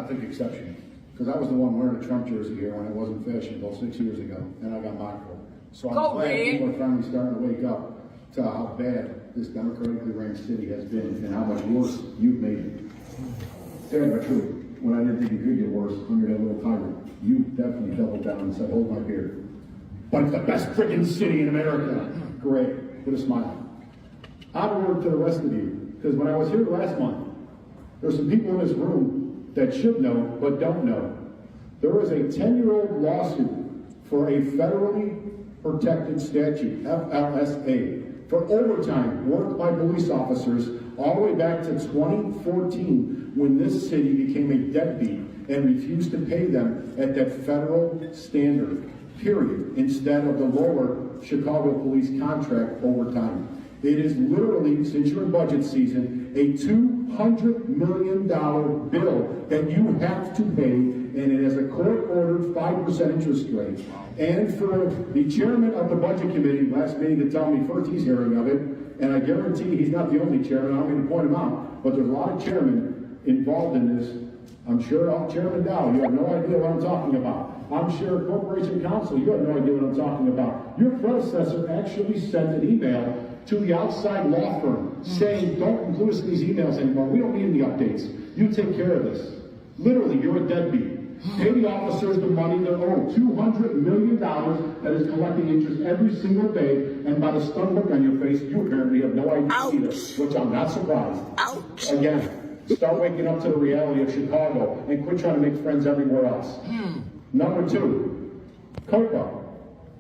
not take exception, because I was the one wearing a Trump jersey here when it wasn't fashionable 6 years ago, and I got mocked for it. So I'm glad people are finally starting to wake up to how bad this democratically ran city has been and how much worse you've made it. Saying the truth, when I didn't think it could get worse under that little timer, you definitely doubled down and said, hold my beer. But it's the best freaking city in America. Great, with a smile. Onward to the rest of you, because when I was here last month, there's some people in this room that should know but don't know. There was a 10-year-old lawsuit for a federally protected statute, FLSA, for overtime worked by police officers all the way back to 2014 when this city became a deadbeat and refused to pay them at that federal standard, period, instead of the lower Chicago police contract overtime. It is literally, since you're in budget season, a $200 million bill that you have to pay, and it has a court-ordered 5% interest rate. And for the chairman of the budget committee last meeting to tell me first he's hearing of it, and I guarantee he's not the only chairman, I'm going to point him out, but there's a lot of chairmen involved in this. I'm sure Chairman Dow, you have no idea what I'm talking about. I'm sure Corporation Counsel, you have no idea what I'm talking about. Your predecessor actually sent an email to the outside law firm saying, don't include us in these emails anymore. We don't need any updates. You take care of this. Literally, you're a deadbeat. Pay the officers the money they're owed. $200 million that is collecting interest every single day. And by the stun look on your face, you apparently have no idea either, which I'm not surprised. Ouch. Again, start waking up to the reality of Chicago and quit trying to make friends everywhere else. Number two, COPA.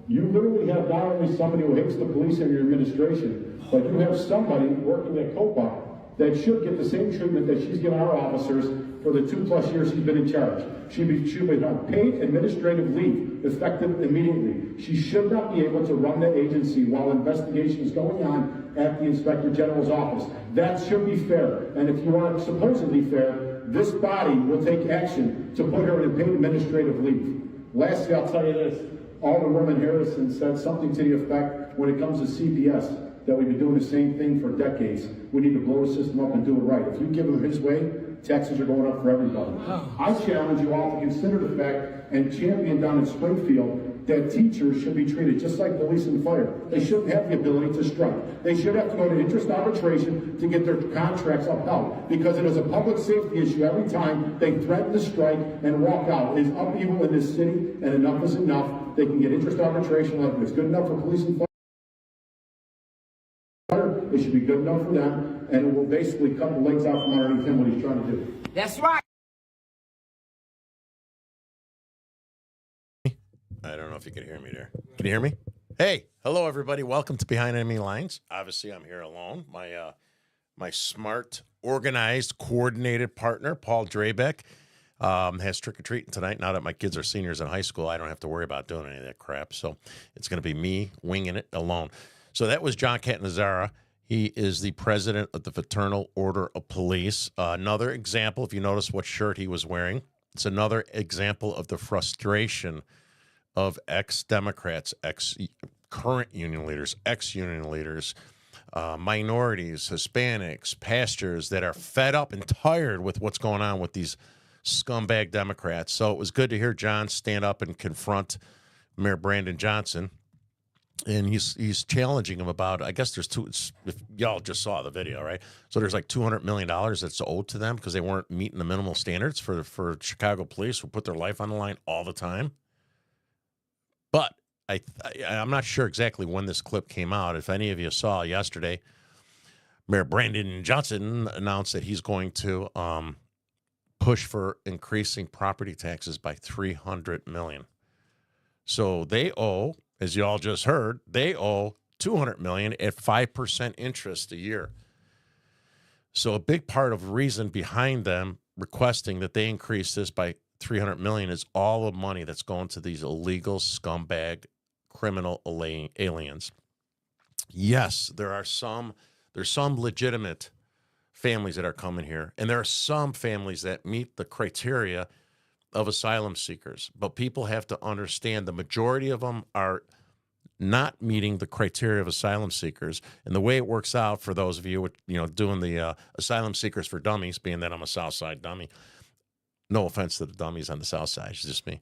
You literally have not only somebody who hates the police in your administration, but you have somebody working at COPA that should get the same treatment that she's given our officers for the 2+ years she's been in charge. She'll be on paid administrative leave, effective immediately. She should not be able to run the agency while investigation is going on at the Inspector General's office. That should be fair. And if you are supposedly fair, this body will take action to put her in paid administrative leave. Lastly, I'll tell you this. Alderwoman Harrison said something to the effect, when it comes to CPS, that we've been doing the same thing for decades. We need to blow the system up and do it right. If you give him his way, taxes are going up for everybody. I challenge you all to consider the fact and champion down in Springfield that teachers should be treated just like police and fire. They shouldn't have the ability to strike. They should have to go to interest arbitration to get their contracts upheld, because it is a public safety issue every time they threaten to strike and walk out. It is upheaval in this city, and enough is enough. They can get interest arbitration like it's good enough for police and fire. It should be good enough for them, and it will basically cut the legs out from underneath him what he's trying to do. That's right. I don't know if you can hear me there. Can you hear me? Hey, hello everybody. Welcome to Behind Enemy Lines. Obviously, I'm here alone. My smart, organized, coordinated partner, Paul Drabeck, has trick-or-treating tonight. Now that my kids are seniors in high school, I don't have to worry about doing any of that crap. So it's going to be me winging it alone. So that was John Catanzara. He is the president of the Fraternal Order of Police. Another example, if you notice what shirt he was wearing, it's another example of the frustration of ex-Democrats, ex-current union leaders, ex-union leaders, minorities, Hispanics, pastors that are fed up and tired with what's going on with these scumbag Democrats. So it was good to hear John stand up and confront Mayor Brandon Johnson. And he's challenging him about, I guess there's if y'all just saw the video, right? So there's like $200 million that's owed to them because they weren't meeting the minimal standards for Chicago police who put their life on the line all the time. But I'm not sure exactly when this clip came out. If any of you saw yesterday, Mayor Brandon Johnson announced that he's going to push for increasing property taxes by $300 million. So they owe, as you all just heard, they owe $200 million at 5% interest a year. So a big part of the reason behind them requesting that they increase this by $300 million is all the money that's going to these illegal scumbag criminal aliens. Yes, there's some legitimate families that are coming here, and there are some families that meet the criteria of asylum seekers, but people have to understand the majority of them are not meeting the criteria of asylum seekers. And the way it works out for those of you doing the asylum seekers for dummies, being that I'm a Southside dummy, No offense to the dummies on the south side. It's just me.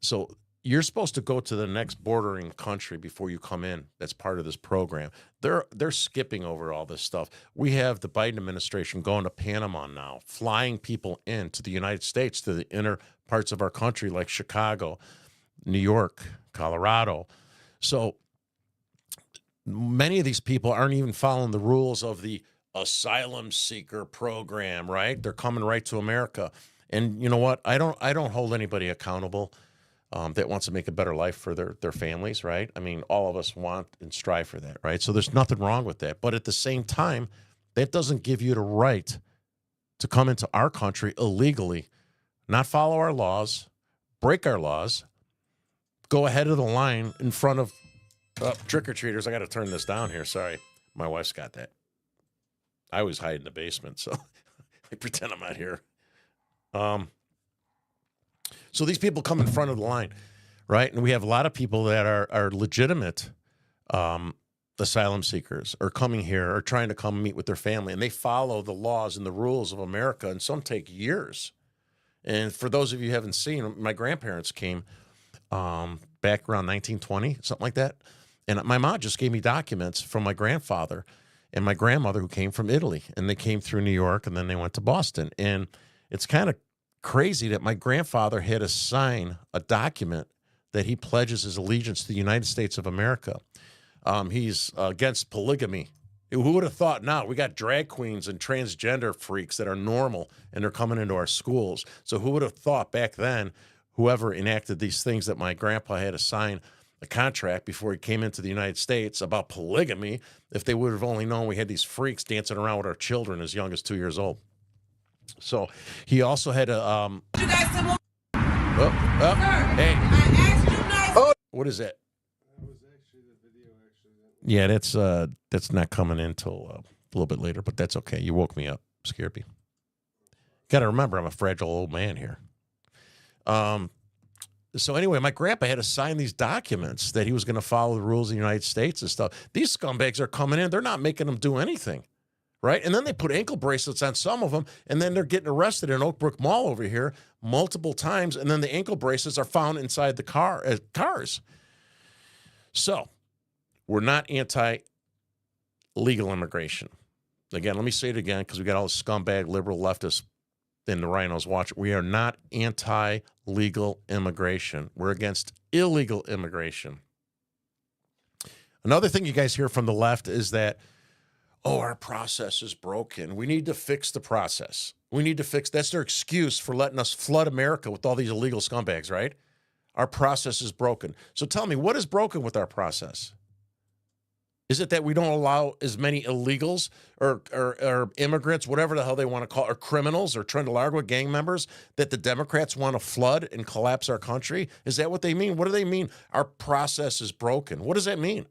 So you're supposed to go to the next bordering country before you come in. That's part of this program. They're skipping over all this stuff. We have the Biden administration going to Panama now, flying people into the United States, to the inner parts of our country like Chicago, New York, Colorado. So many of these people aren't even following the rules of the asylum seeker program, right? They're coming right to America. And you know what? I don't hold anybody accountable that wants to make a better life for their families, right? I mean, all of us want and strive for that, right? So there's nothing wrong with that. But at the same time, that doesn't give you the right to come into our country illegally, not follow our laws, break our laws, go ahead of the line in front of trick-or-treaters. I got to turn this down here. Sorry. My wife's got that. I always hide in the basement, so I pretend I'm not here. So these people come in front of the line, right? And we have a lot of people that are legitimate asylum seekers or coming here or trying to come meet with their family, and they follow the laws and the rules of America, and some take years. And for those of you who haven't seen, my grandparents came back around 1920, something like that. And my mom just gave me documents from my grandfather and my grandmother who came from Italy, and they came through New York, and then they went to Boston. And it's kind of crazy that my grandfather had to sign a document that he pledges his allegiance to the United States of America. He's against polygamy. Who would have thought now? We got drag queens and transgender freaks that are normal, and they're coming into our schools. So who would have thought back then, whoever enacted these things, that my grandpa had to sign a contract before he came into the United States about polygamy, if they would have only known we had these freaks dancing around with our children as young as 2 years old. So he also had a You guys some more. Sir, hey. I asked you guys. What is that? That was actually the video. Yeah, that's not coming in till a little bit later, but that's okay. You woke me up, scared me. Got to remember, I'm a fragile old man here. So anyway, my grandpa had to sign these documents that he was going to follow the rules of the United States and stuff. These scumbags are coming in. They're not making them do anything, right? And then they put ankle bracelets on some of them, and then they're getting arrested in Oak Brook Mall over here multiple times, and then the ankle bracelets are found inside the cars. So we're not anti-legal immigration. Again, let me say it again, because we got all the scumbag liberal leftists in the rhinos watching. We are not anti-legal immigration. We're against illegal immigration. Another thing you guys hear from the left is that, oh, our process is broken. We need to fix the process. We need to fix, that's their excuse for letting us flood America with all these illegal scumbags, right? Our process is broken. So tell me, what is broken with our process? Is it that we don't allow as many illegals or immigrants, whatever the hell they want to call, or criminals or Trent-Largo gang members, that the Democrats want to flood and collapse our country? Is that what they mean? What do they mean? Our process is broken. What does that mean?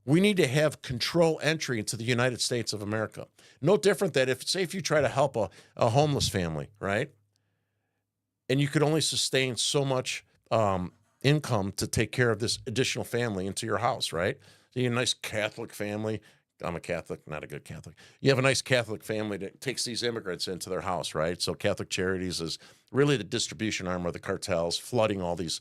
We need to have control entry into the United States of America. No different than if you try to help a homeless family, right? And you could only sustain so much income to take care of this additional family into your house, right? So you have a nice Catholic family. I'm a Catholic, not a good Catholic. You have a nice Catholic family that takes these immigrants into their house, right? So Catholic Charities is really the distribution arm of the cartels, flooding all these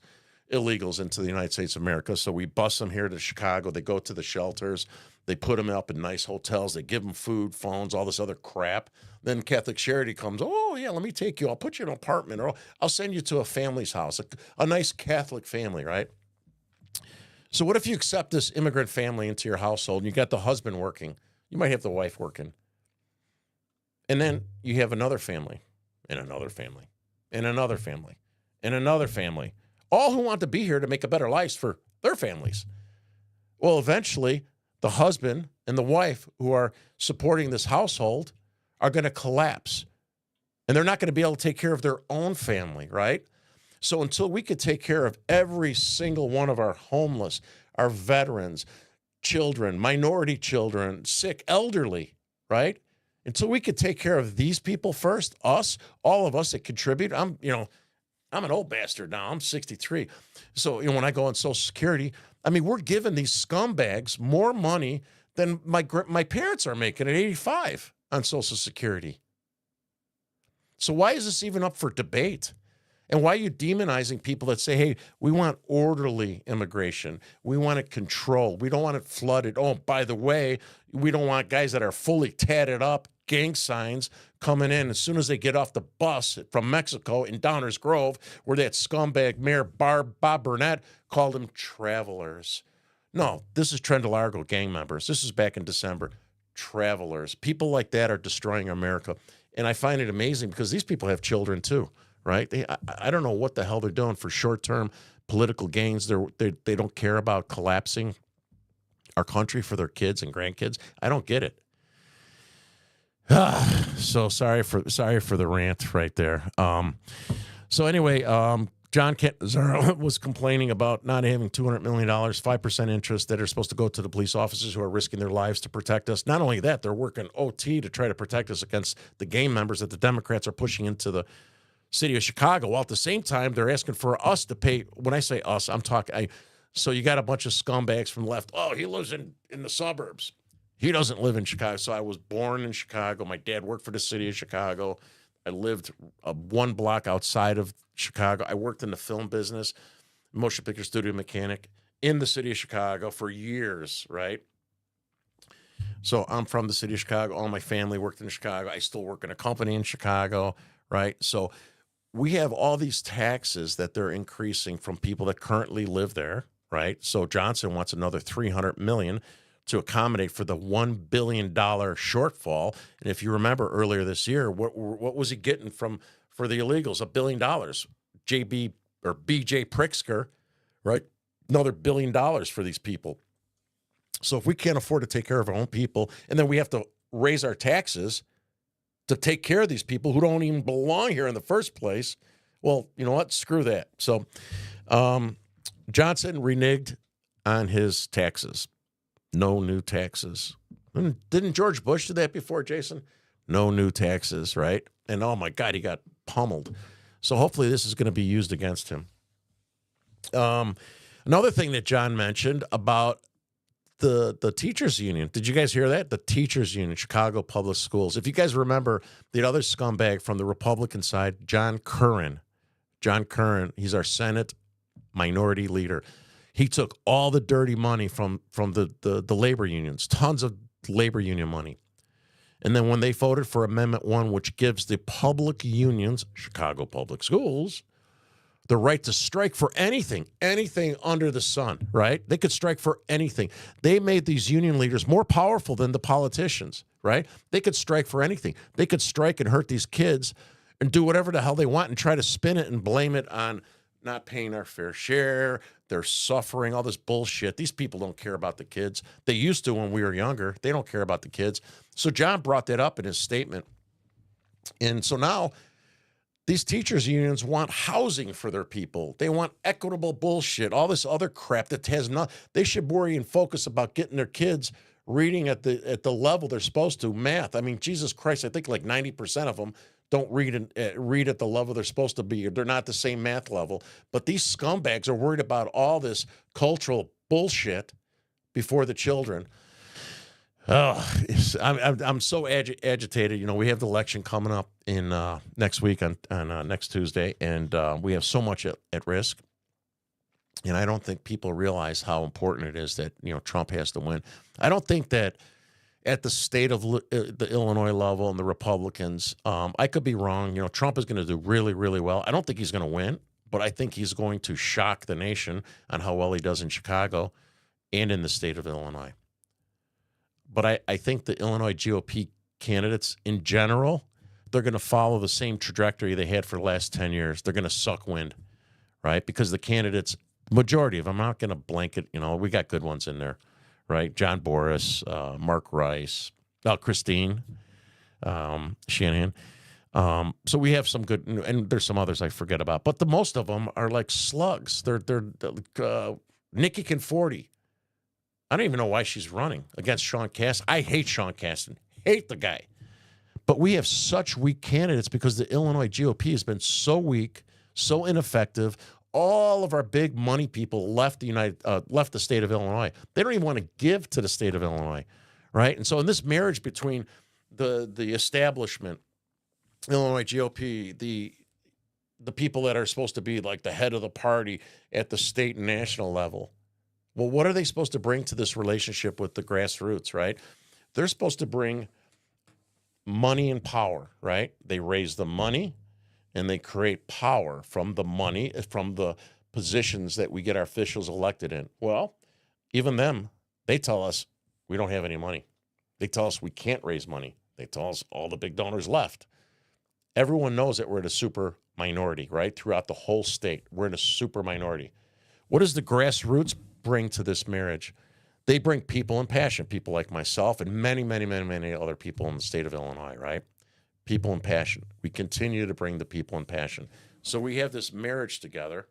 illegals into the United States of America. So we bus them here to Chicago. They go to the shelters. They put them up in nice hotels. They give them food, phones, all this other crap. Then Catholic Charity comes, oh, yeah, let me take you. I'll put you in an apartment, or I'll send you to a family's house, a nice Catholic family, right? So what if you accept this immigrant family into your household and you got the husband working? You might have the wife working. And then you have another family, and another family, and another family, and another family, all who want to be here to make a better life for their families. Well, eventually, the husband and the wife who are supporting this household are going to collapse. And they're not going to be able to take care of their own family, right? So until we could take care of every single one of our homeless, our veterans, children, minority children, sick, elderly, right? Until we could take care of these people first, us, all of us that contribute. I'm an old bastard now. I'm 63. So, when I go on Social Security, I mean, we're giving these scumbags more money than my parents are making at 85 on Social Security. So why is this even up for debate? And why are you demonizing people that say, hey, we want orderly immigration. We want it controlled. We don't want it flooded. Oh, by the way, we don't want guys that are fully tatted up, gang signs coming in as soon as they get off the bus from Mexico in Downers Grove, where that scumbag mayor Bob Burnett called them travelers. No, this is Trent Largo gang members. This is back in December. Travelers. People like that are destroying America. And I find it amazing because these people have children too. Right? I don't know what the hell they're doing for short-term political gains. They don't care about collapsing our country for their kids and grandkids. I don't get it. So sorry for the rant right there. So anyway, John Catanzaro was complaining about not having $200 million, 5% interest that are supposed to go to the police officers who are risking their lives to protect us. Not only that, they're working OT to try to protect us against the gang members that the Democrats are pushing into the city of Chicago, while at the same time they're asking for us to pay. When I say us, I'm talking. So you got a bunch of scumbags from the left. Oh, he lives in the suburbs. He doesn't live in Chicago. So I was born in Chicago. My dad worked for the city of Chicago. I lived one block outside of Chicago. I worked in the film business, motion picture studio mechanic in the city of Chicago for years, right? So I'm from the city of Chicago. All my family worked in Chicago. I still work in a company in Chicago, right? So we have all these taxes that they're increasing from people that currently live there, right? So Johnson wants another $300 million to accommodate for the $1 billion shortfall. And if you remember earlier this year, what was he getting for the illegals? $1 billion. JB or BJ Pritzker, right? Another $1 billion for these people. So if we can't afford to take care of our own people, and then we have to raise our taxes to take care of these people who don't even belong here in the first place, well, you know what? Screw that. So Johnson reneged on his taxes. No new taxes. Didn't George Bush do that before, Jason? No new taxes, right? And oh my God, he got pummeled. So hopefully this is going to be used against him. Another thing that John mentioned about the teachers union. Did you guys hear that? The teachers union, Chicago Public Schools. If you guys remember, the other scumbag from the Republican side, John Curran. John Curran, he's our Senate minority leader. He took all the dirty money from the labor unions, tons of labor union money. And then when they voted for Amendment 1, which gives the public unions, Chicago Public Schools, the right to strike for anything under the sun, right? They could strike for anything. They made these union leaders more powerful than the politicians, right? They could strike for anything. They could strike and hurt these kids and do whatever the hell they want and try to spin it and blame it on not paying our fair share, they're suffering, all this bullshit. These people don't care about the kids. They used to when we were younger. They don't care about the kids. So John brought that up in his statement. And so now these teachers unions want housing for their people. They want equitable bullshit, all this other crap that has not. They should worry and focus about getting their kids reading at the level they're supposed to. Math. I mean, Jesus Christ, I think like 90% of them don't read at the level they're supposed to be. They're not the same math level. But these scumbags are worried about all this cultural bullshit before the children. Oh, I'm so agitated. You know, we have the election coming up in next week on next Tuesday, and we have so much at risk. And I don't think people realize how important it is that, you know, Trump has to win. I don't think that at the state of the Illinois level and the Republicans, I could be wrong. You know, Trump is going to do really, really well. I don't think he's going to win, but I think he's going to shock the nation on how well he does in Chicago and in the state of Illinois. But I think the Illinois GOP candidates in general, they're going to follow the same trajectory they had for the last 10 years. They're going to suck wind, right? Because the candidates, majority of them, I'm not going to blanket, you know, we got good ones in there, right? John Boris, Mark Rice, Christine Shanahan. So we have some good, and there's some others I forget about. But the most of them are like slugs. They're Nikki Conforti. I don't even know why she's running against Sean Casten. I hate Sean Casten. Hate the guy. But we have such weak candidates because the Illinois GOP has been so weak, so ineffective. All of our big money people left the state of Illinois. They don't even want to give to the state of Illinois, right? And so in this marriage between the establishment Illinois GOP, the people that are supposed to be like the head of the party at the state and national level. Well, what are they supposed to bring to this relationship with the grassroots, right? They're supposed to bring money and power, right? They raise the money and they create power from the money, from the positions that we get our officials elected in. Well, even them, they tell us we don't have any money. They tell us we can't raise money. They tell us all the big donors left. Everyone knows that we're in a super minority, right? Throughout the whole state, we're in a super minority. What does the grassroots bring to this marriage? They bring people and passion, people like myself and many, many, many, many other people in the state of Illinois, right? People and passion. We continue to bring the people and passion. So we have this marriage together,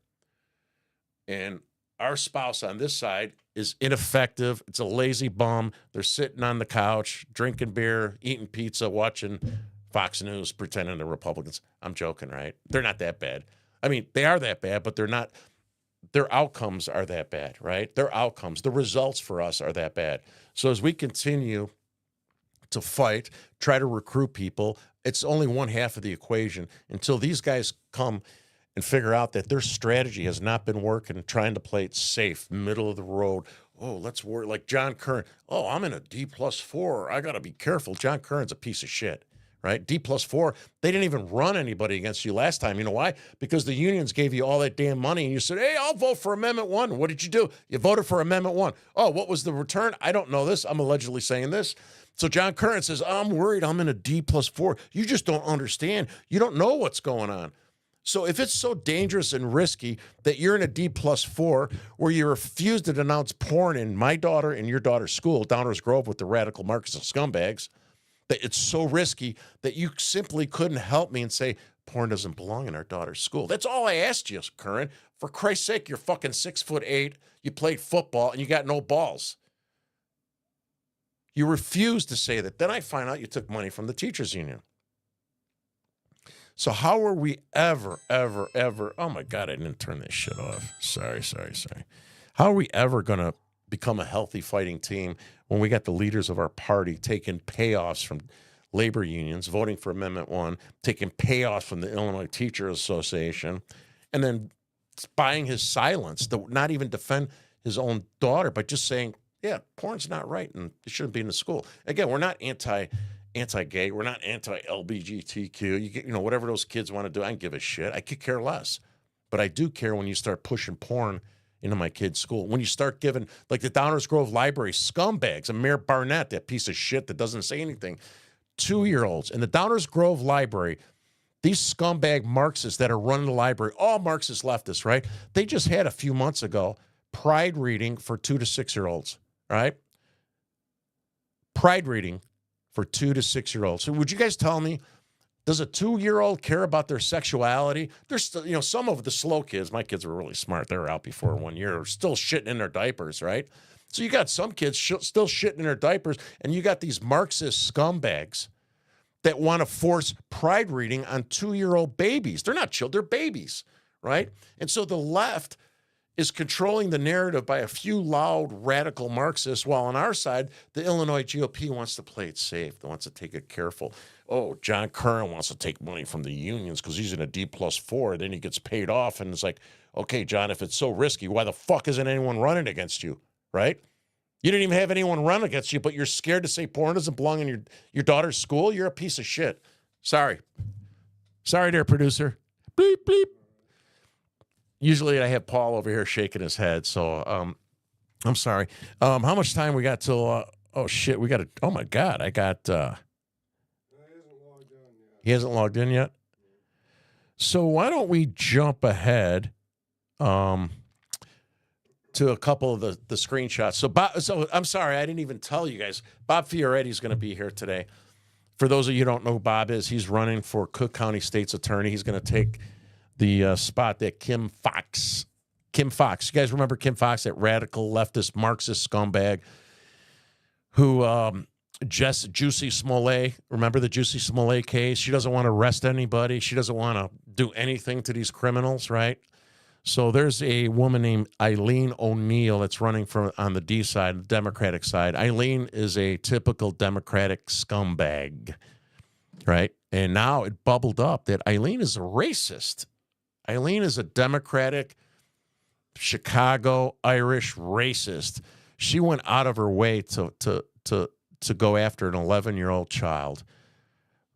and our spouse on this side is ineffective. It's a lazy bum. They're sitting on the couch, drinking beer, eating pizza, watching Fox News, pretending they're Republicans. I'm joking, right? They're not that bad. I mean, they are that bad, but they're not. Their outcomes are that bad, right? Their outcomes, the results for us are that bad. So as we continue to fight, try to recruit people, it's only one half of the equation until these guys come and figure out that their strategy has not been working, trying to play it safe, middle of the road. Oh, let's work like John Curran. Oh, I'm in a D+4. I got to be careful. John Curran's a piece of shit, right? D+4. They didn't even run anybody against you last time. You know why? Because the unions gave you all that damn money and you said, hey, I'll vote for Amendment 1. What did you do? You voted for Amendment 1. Oh, what was the return? I don't know this. I'm allegedly saying this. So John Curran says, I'm worried I'm in a D+4. You just don't understand. You don't know what's going on. So if it's so dangerous and risky that you're in a D+4 where you refuse to denounce porn in my daughter and your daughter's school, Downers Grove, with the radical Marxist scumbags, that it's so risky that you simply couldn't help me and say, porn doesn't belong in our daughter's school. That's all I asked you, Curran. For Christ's sake, you're fucking 6'8", you played football, and you got no balls. You refused to say that. Then I find out you took money from the teachers union. So how are we ever, oh my God, I didn't turn this shit off. Sorry. How are we ever going to become a healthy fighting team when we got the leaders of our party taking payoffs from labor unions, voting for Amendment 1, taking payoffs from the Illinois Teachers Association, and then buying his silence to not even defend his own daughter, but just saying, yeah, porn's not right and it shouldn't be in the school. Again, we're not anti-gay. We're not anti-LGBTQ. You know, whatever those kids want to do, I don't give a shit. I could care less. But I do care when you start pushing porn into my kid's school. When you start giving, like the Downers Grove Library scumbags, and Mayor Barnett, that piece of shit that doesn't say anything, 2-year-olds in the Downers Grove Library, these scumbag Marxists that are running the library, all Marxist leftists, right? They just had a few months ago pride reading for 2 to 6-year-olds, right? Pride reading for 2 to 6-year-olds. So would you guys tell me, does a 2-year-old care about their sexuality? There's still, you know, some of the slow kids, my kids were really smart. They were out before 1 year, still shitting in their diapers, right? So you got some kids still shitting in their diapers, and you got these Marxist scumbags that want to force pride reading on 2-year-old babies. They're not children, they're babies, right? And so the left is controlling the narrative by a few loud, radical Marxists, while on our side, the Illinois GOP wants to play it safe. They wants to take it careful. Oh, John Curran wants to take money from the unions because he's in a D+4. Then he gets paid off, and it's like, okay, John, if it's so risky, why the fuck isn't anyone running against you, right? You didn't even have anyone run against you, but you're scared to say porn doesn't belong in your daughter's school? You're a piece of shit. Sorry. Sorry there, producer. Bleep, bleep. Usually I have Paul over here shaking his head, so I'm sorry. How much time we got till, oh, shit, we got to, oh, my God, I got, he hasn't logged in yet? So why don't we jump ahead to a couple of the screenshots. So I'm sorry, I didn't even tell you guys. Bob Fioretti is going to be here today. For those of you who don't know who Bob is, he's running for Cook County State's Attorney. He's going to take the spot that Kim Foxx, you guys remember Kim Foxx, that radical leftist Marxist scumbag who, Juicy Smollett, remember the Juicy Smollett case? She doesn't want to arrest anybody. She doesn't want to do anything to these criminals, right? So there's a woman named Eileen O'Neill that's running on the D side, the Democratic side. Eileen is a typical Democratic scumbag, right? And now it bubbled up that Eileen is a racist. Eileen is a Democratic, Chicago, Irish racist. She went out of her way to go after an 11-year-old child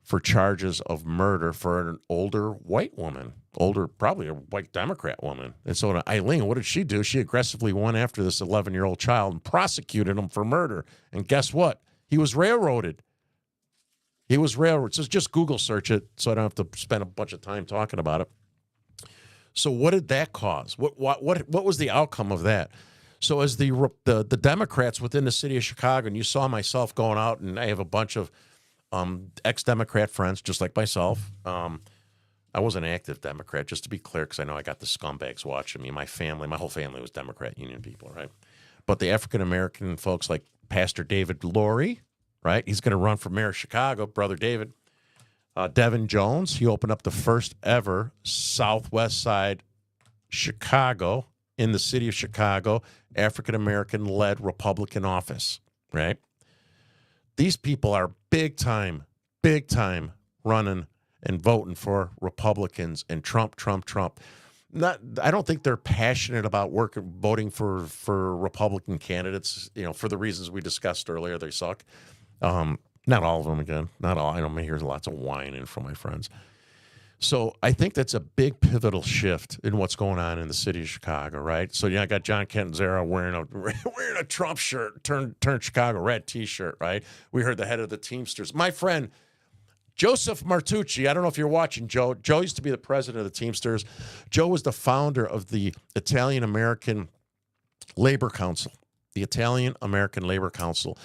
for charges of murder for an older white woman, probably a white Democrat woman. And so Eileen, what did she do? She aggressively went after this 11-year-old child and prosecuted him for murder. And guess what? He was railroaded. He was railroaded. So just Google search it so I don't have to spend a bunch of time talking about it. So what did that cause? What was the outcome of that? So as the Democrats within the city of Chicago, and you saw myself going out, and I have a bunch of ex-Democrat friends, just like myself. I was an active Democrat, just to be clear, because I know I got the scumbags watching me. My whole family was Democrat Union people, right? But the African-American folks like Pastor David Laurie, right? He's going to run for mayor of Chicago, Brother David. Devin Jones, he opened up the first ever Southwest Side Chicago in the city of Chicago, African-American-led Republican office, right? These people are big time running and voting for Republicans and Trump. I don't think they're passionate about voting for Republican candidates, for the reasons we discussed earlier. They suck. Not all of them, again. Not all. I don't hear lots of whining from my friends. So I think that's a big pivotal shift in what's going on in the city of Chicago, right? So I got John Catanzaro wearing a Trump shirt, turned Chicago red T-shirt, right? We heard the head of the Teamsters, my friend Joseph Martucci. I don't know if you're watching, Joe. Joe used to be the president of the Teamsters. Joe was the founder of the Italian American Labor Council, the Italian American Labor Council.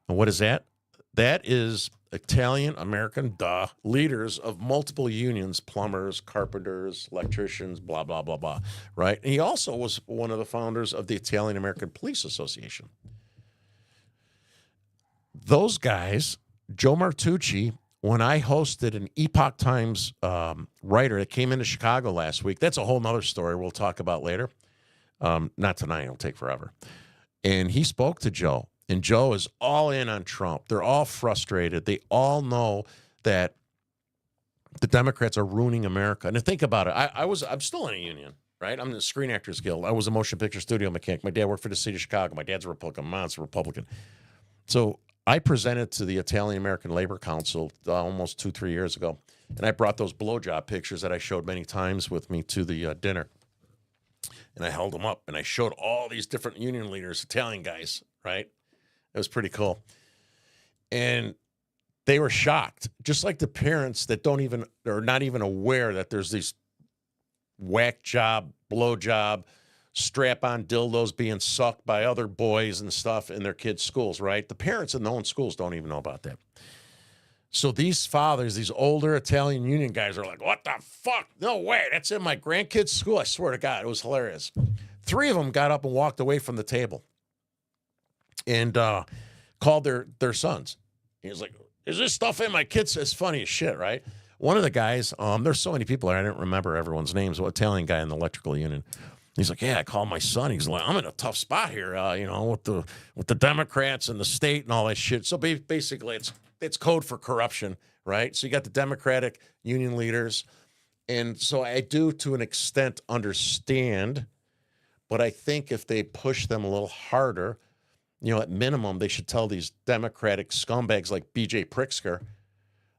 And what is that? That is Italian-American, leaders of multiple unions, plumbers, carpenters, electricians, blah, blah, blah, blah, right? And he also was one of the founders of the Italian-American Police Association. Those guys, Joe Martucci, when I hosted an Epoch Times writer that came into Chicago last week, that's a whole nother story we'll talk about later. Not tonight, it'll take forever. And he spoke to Joe. And Joe is all in on Trump. They're all frustrated. They all know that the Democrats are ruining America. And to think about it, I'm still in a union, right? I'm in the Screen Actors Guild. I was a motion picture studio mechanic. My dad worked for the city of Chicago. My dad's a Republican. Mom's a Republican. So I presented to the Italian American Labor Council almost 2-3 years ago. And I brought those blowjob pictures that I showed many times with me to the dinner. And I held them up and I showed all these different union leaders, Italian guys, right? It was pretty cool. And they were shocked, just like the parents that are not even aware that there's these whack job, blow job, strap-on dildos being sucked by other boys and stuff in their kids' schools, right? The parents in their own schools don't even know about that. So these fathers, these older Italian union guys are like, what the fuck? No way. That's in my grandkids' school. I swear to God, it was hilarious. 3 of them got up and walked away from the table and called their sons. He was like, is this stuff in my kids? It's funny as shit, right? One of the guys, there's so many people there, I didn't remember everyone's names, an Italian guy in the electrical union. He's like, yeah, I called my son. He's like, I'm in a tough spot here, with the Democrats and the state and all that shit. So basically, it's code for corruption, right? So you got the Democratic union leaders. And so I do, to an extent, understand, but I think if they push them a little harder, at minimum, they should tell these Democratic scumbags like B.J. Pritzker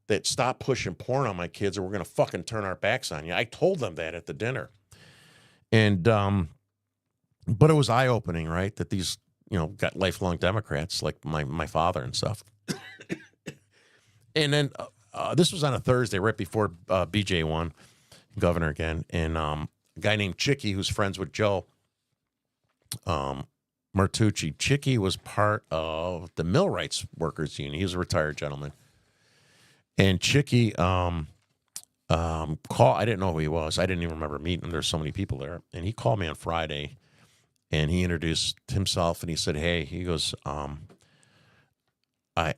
that stop pushing porn on my kids or we're going to fucking turn our backs on you. I told them that at the dinner. And, but it was eye-opening, right? That these, got lifelong Democrats like my father and stuff. And then this was on a Thursday right before BJ won, governor again. And a guy named Chicky, who's friends with Joe Martucci. Chicky was part of the Millwrights Workers Union. He was a retired gentleman. And Chicky called. I didn't know who he was. I didn't even remember meeting him. There's so many people there. And he called me on Friday, and he introduced himself, and he said, hey, he goes, I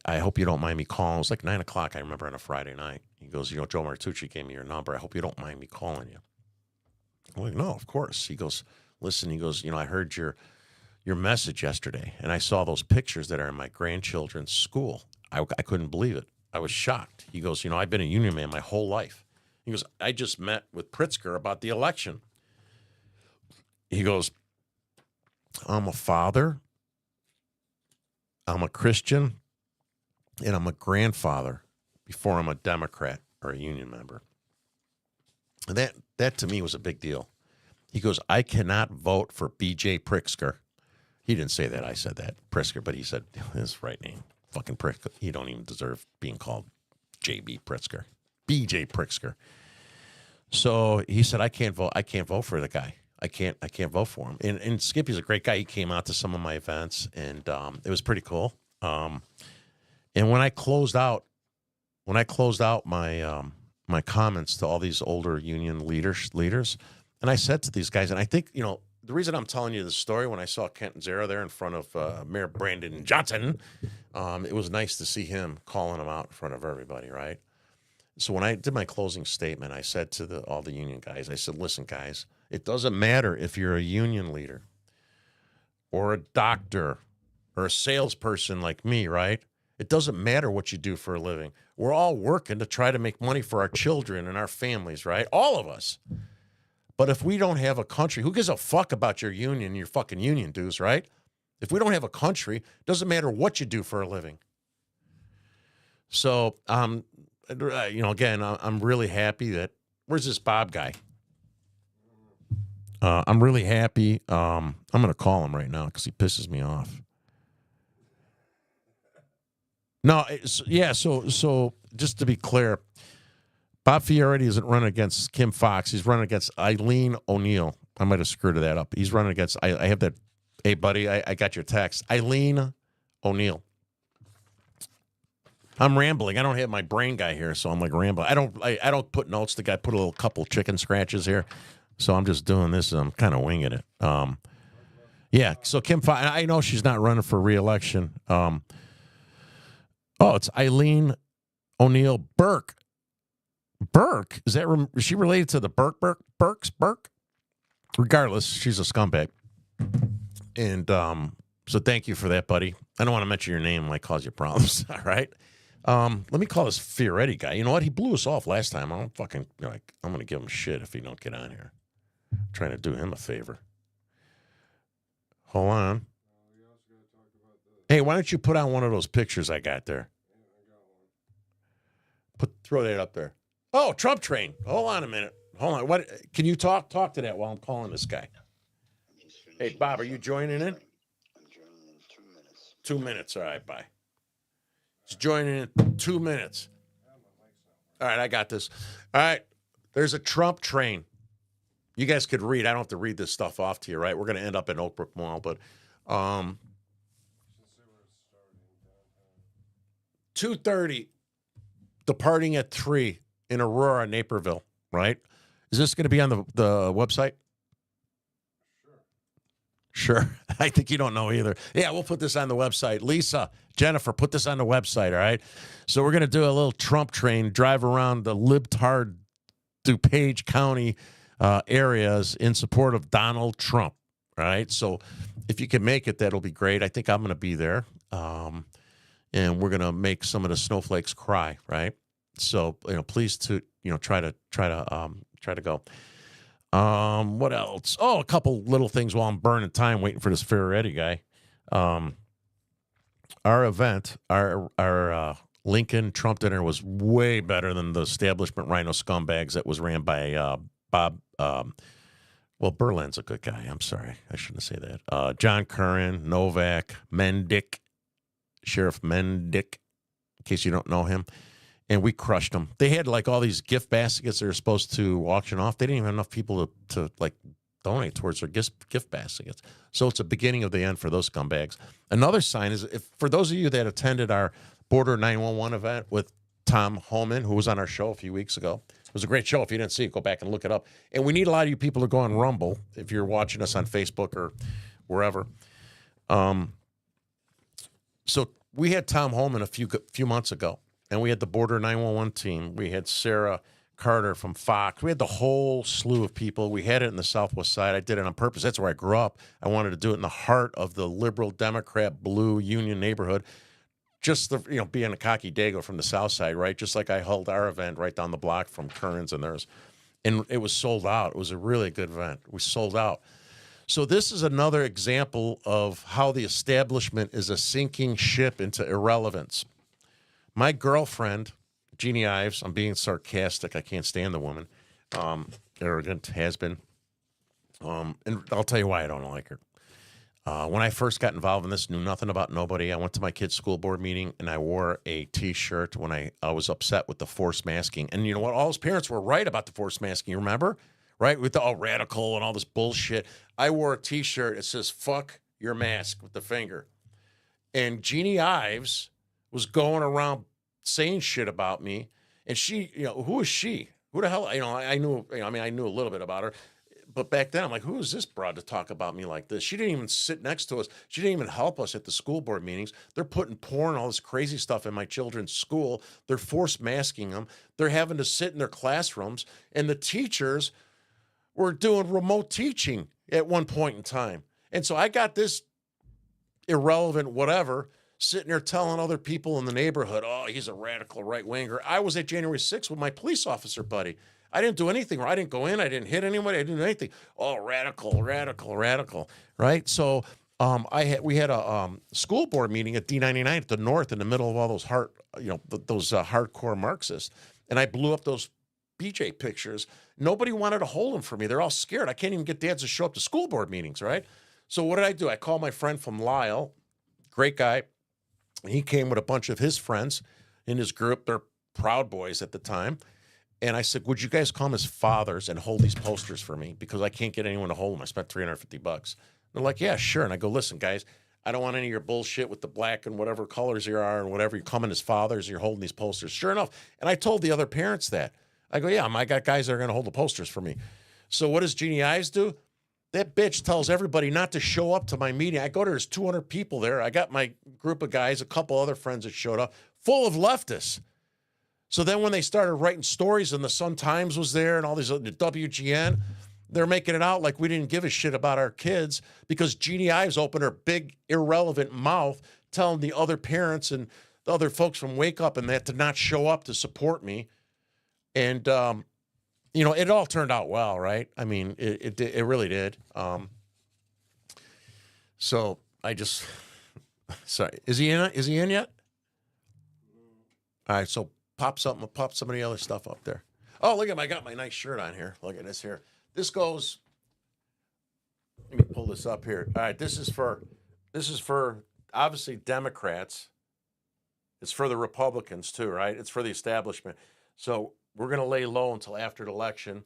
hope you don't mind me calling. It was like 9 o'clock, I remember, on a Friday night. He goes, Joe Martucci gave me your number. I hope you don't mind me calling you. I'm like, no, of course. He goes, listen, I heard your message yesterday, and I saw those pictures that are in my grandchildren's school. I couldn't believe it. I was shocked. He goes, I've been a union man my whole life. He goes, I just met with Pritzker about the election. He goes, I'm a father, I'm a Christian, and I'm a grandfather before I'm a Democrat or a union member. And that to me was a big deal. He goes, I cannot vote for B.J. Pritzker. He didn't say that. I said that, Pritzker, but he said his right name, fucking Pritzker. He don't even deserve being called J.B. Pritzker, B.J. Pritzker. So he said, I can't vote. I can't vote for the guy. I can't vote for him. And Skippy's a great guy. He came out to some of my events, and it was pretty cool. And when I closed out my my comments to all these older union leaders, and I said to these guys, and I think the reason I'm telling you this story, when I saw Kent Zera there in front of Mayor Brandon Johnson, it was nice to see him calling him out in front of everybody, right? So when I did my closing statement, I said to all the union guys, I said, listen, guys, it doesn't matter if you're a union leader or a doctor or a salesperson like me, right? It doesn't matter what you do for a living. We're all working to try to make money for our children and our families, right? All of us. But if we don't have a country, who gives a fuck about your union, your fucking union dues, right? If we don't have a country, it doesn't matter what you do for a living. So, again, I'm really happy that, where's this Bob guy? I'm really happy. I'm going to call him right now because he pisses me off. No, so just to be clear, Bob Fioretti isn't running against Kim Foxx. He's running against Eileen O'Neill. I might have screwed that up. He's running against, I have that, hey, buddy, I got your text. Eileen O'Neill. I'm rambling. I don't have my brain guy here, so I'm like rambling. I don't put notes. The guy put a couple chicken scratches here, so I'm just doing this. And I'm kind of winging it. Yeah. So Kim Foxx, I know she's not running for re-election. It's Eileen O'Neill Burke. Burke? Is she related to the Burks? Regardless, she's a scumbag. And so thank you for that, buddy. I don't want to mention your name, might cause you problems. All right. Let me call this Fioretti guy. You know what? He blew us off last time. I'm going to give him shit if he don't get on here. I'm trying to do him a favor. Hold on. Hey, why don't you put on one of those pictures I got there? Throw that up there. Oh, Trump train. Hold on a minute. Hold on. What? Can you talk to that while I'm calling this guy? Hey, Bob, are you joining in? I'm joining in 2 minutes. 2 minutes. All right, bye. He's joining in 2 minutes. All right, I got this. All right, there's a Trump train. You guys could read. I don't have to read this stuff off to you, right? We're going to end up in Oak Brook Mall, but 2:30, departing at 3 in Aurora, Naperville, right? Is this going to be on the website? Sure. I think you don't know either. Yeah, we'll put this on the website. Lisa, Jennifer, put this on the website, all right? So we're going to do a little Trump train, drive around the libtard DuPage County areas in support of Donald Trump, all right? So if you can make it, that'll be great. I think I'm going to be there. And we're going to make some of the snowflakes cry, right? So, please try to go. What else? Oh, a couple little things while I'm burning time waiting for this Fioretti guy. Our event, our Lincoln Trump dinner was way better than the establishment rhino scumbags that was ran by Bob. Well, Berlin's a good guy. I'm sorry. I shouldn't say that. John Curran, Novak, Mendick, Sheriff Mendick, in case you don't know him. And we crushed them. They had like all these gift baskets they were supposed to auction off. They didn't even have enough people to like donate towards their gift baskets. So it's a beginning of the end for those scumbags. Another sign is, if for those of you that attended our Border 911 event with Tom Homan, who was on our show a few weeks ago. It was a great show. If you didn't see it, go back and look it up. And we need a lot of you people to go on Rumble if you're watching us on Facebook or wherever. So we had Tom Homan a few months ago. And we had the Border 911 team. We had Sarah Carter from Fox. We had the whole slew of people. We had it in the Southwest Side. I did it on purpose. That's where I grew up. I wanted to do it in the heart of the liberal, Democrat, blue union neighborhood. just the, being a cocky dago from the South Side, right? Just like I held our event right down the block from Kearns and theirs. And it was sold out. It was a really good event. We sold out. So this is another example of how the establishment is a sinking ship into irrelevance. My girlfriend, Jeannie Ives, I'm being sarcastic. I can't stand the woman. Arrogant, has been. And I'll tell you why I don't like her. When I first got involved in this, knew nothing about nobody. I went to my kid's school board meeting, and I wore a T-shirt when I was upset with the forced masking. And you know what? All his parents were right about the forced masking. You remember? Right? With the all radical and all this bullshit. I wore a T-shirt. It says, fuck your mask with the finger. And Jeannie Ives was going around saying shit about me. And she, who is she? Who the hell? I knew, I knew a little bit about her. But back then, I'm like, who is this broad to talk about me like this? She didn't even sit next to us. She didn't even help us at the school board meetings. They're putting porn, all this crazy stuff in my children's school. They're forced masking them. They're having to sit in their classrooms. And the teachers were doing remote teaching at one point in time. And so I got this irrelevant whatever sitting there telling other people in the neighborhood, oh, he's a radical right-winger. I was at January 6th with my police officer buddy. I didn't do anything. I didn't go in. I didn't hit anybody. I didn't do anything. Oh, radical, right? So we had a school board meeting at D99 at the North in the middle of all those hardcore Marxists, and I blew up those BJ pictures. Nobody wanted to hold them for me. They're all scared. I can't even get dads to show up to school board meetings, right? So what did I do? I called my friend from Lyle, great guy. He came with a bunch of his friends in his group. They're Proud Boys at the time. And I said, would you guys come as fathers and hold these posters for me? Because I can't get anyone to hold them. I spent $350. They're like, yeah, sure. And I go, listen, guys, I don't want any of your bullshit with the black and whatever colors you are and whatever. You're coming as fathers. You're holding these posters. Sure enough. And I told the other parents that. I go, yeah, I got guys that are going to hold the posters for me. So what does Jeannie Ives do? That bitch tells everybody not to show up to my meeting. I go there's 200 people there. I got my group of guys, a couple other friends that showed up, full of leftists. So then when they started writing stories and the Sun Times was there and all these other WGN, they're making it out like we didn't give a shit about our kids because Jeannie Ives opened her big irrelevant mouth telling the other parents and the other folks from Wake Up and that to not show up to support me. And, it all turned out well, right? I mean, it really did. So I just, sorry, is he in yet? All right, so pop some of the other stuff up there. Oh, look I got my nice shirt on here. Look at this here. This goes, let me pull this up here. All right, this is for obviously Democrats. It's for the Republicans too, right? It's for the establishment. So we're going to lay low until after the election,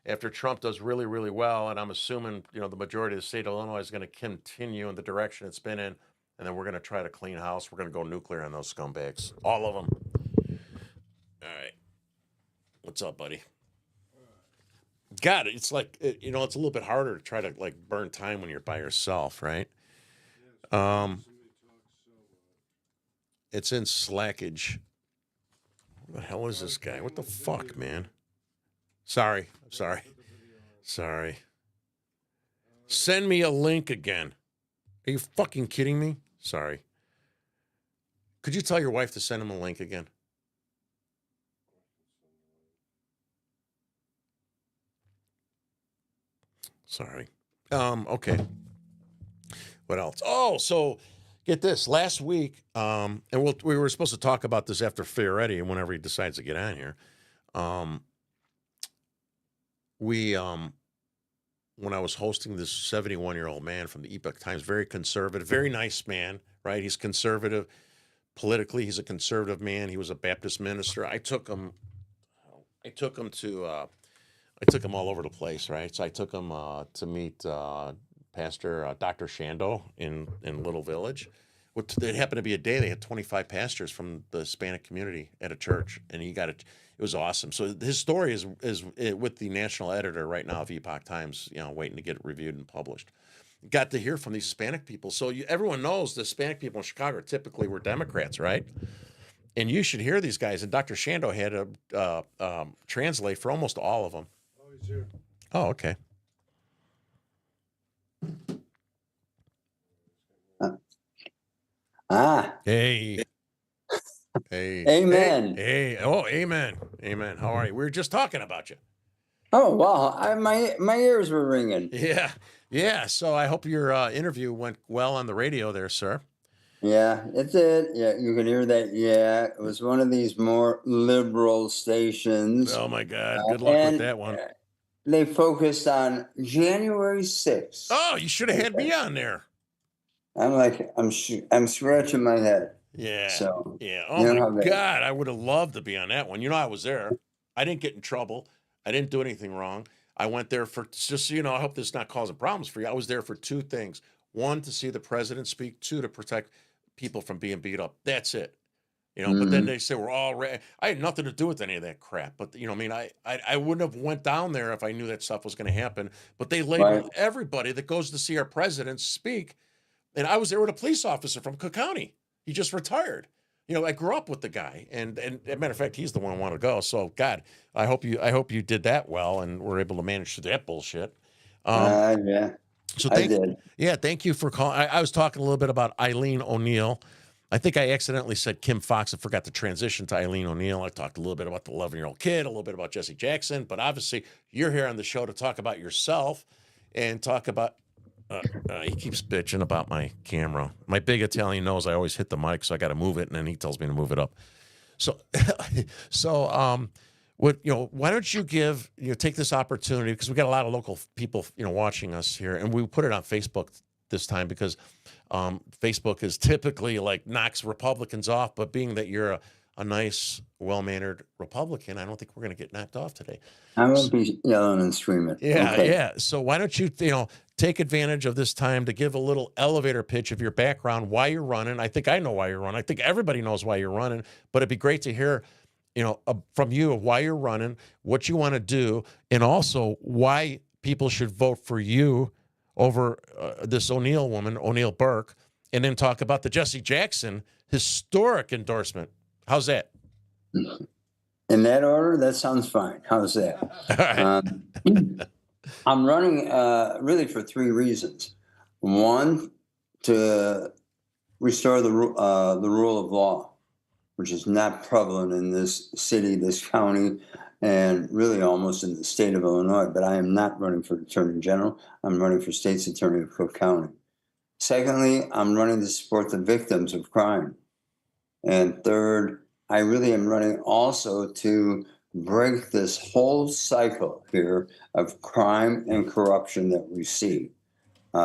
after Trump does really, really well. And I'm assuming, the majority of the state of Illinois is going to continue in the direction it's been in. And then we're going to try to clean house. We're going to go nuclear on those scumbags. All of them. All right. What's up, buddy? God, it's like, it's a little bit harder to try to burn time when you're by yourself, right? It's in Slackage. What the hell is this guy? What the fuck, man? Sorry. Send me a link again. Are you fucking kidding me? Sorry. Could you tell your wife to send him a link again? Sorry. Okay. What else? Oh, so get this. Last week, and we were supposed to talk about this after Fioretti and whenever he decides to get on here. When I was hosting this 71-year-old man from the Epoch Times, very conservative, very nice man, right? He's conservative politically. He's a conservative man. He was a Baptist minister. I took him all over the place, right? So I took him to meet Pastor Dr. Shando in Little Village. It happened to be a day they had 25 pastors from the Hispanic community at a church, and he got it. It was awesome. So his story is with the national editor right now of Epoch Times, waiting to get it reviewed and published. Got to hear from these Hispanic people. So everyone knows the Hispanic people in Chicago typically were Democrats, right? And you should hear these guys. And Dr. Shando had to translate for almost all of them. Oh, he's here. Oh, okay. Hey. Hey, Amen. hey. Oh, amen. Amen. How are you? We were just talking about you. Oh wow, my ears were ringing. Yeah. Yeah. So I hope your interview went well on the radio there, sir. Yeah, it did. Yeah, you can hear that. Yeah, it was one of these more liberal stations, Oh, my God. Good luck with and that one. they focused on January 6th. Oh, you should have had me on there. I'm like, I'm scratching my head. Yeah. So Yeah. Oh, you know my how that. God. I would have loved to be on that one. You know, I was there. I didn't get in trouble. I didn't do anything wrong. I went there for, just so you know, I hope this is not causing problems for you. I was there for two things. One, to see the president speak. Two, to protect people from being beat up. That's it. You know, but then Mhm. they say we're all I had nothing to do with any of that crap. But you know, I mean, I wouldn't have went down there if I knew that stuff was going to happen. But they Right. labeled everybody that goes to see our president speak. And I was there with a police officer from Cook County. He just retired. You know, I grew up with the guy, and as a matter of fact, he's the one who wanted to go. So God, I hope you did that well and were able to manage through that bullshit. Yeah, So I did. thank you for calling. I was talking a little bit about Eileen O'Neill. I think I accidentally said Kim Foxx. I forgot to transition to Eileen O'Neill. I talked a little bit about the 11-year-old kid, a little bit about Jesse Jackson, but obviously you're here on the show to talk about yourself and talk about. He keeps bitching about my camera. My big Italian knows I always hit the mic, so I got to move it, and then he tells me to move it up. So, why don't you take this opportunity, because we got a lot of local people, watching us here, and we put it on Facebook this time because Facebook is typically like knocks Republicans off, but being that you're a nice, well-mannered Republican, I don't think we're going to get knocked off today. I won't be yelling and screaming. Yeah, Okay. yeah. So why don't you, take advantage of this time to give a little elevator pitch of your background, why you're running. I think I know why you're running. I think everybody knows why you're running, but it'd be great to hear, from you of why you're running, what you want to do, and also why people should vote for you over this O'Neill woman, O'Neill Burke, and then talk about the Jesse Jackson historic endorsement. How's that? In that order, that sounds fine. How's that? All right. I'm running really for three reasons. One, to restore the rule of law, which is not prevalent in this city, this county, and really almost in the state of Illinois. But I am not running for Attorney General. I'm running for State's Attorney of Cook County. Secondly, I'm running to support the victims of crime. And third, I really am running also to break this whole cycle here of crime and corruption that we see. We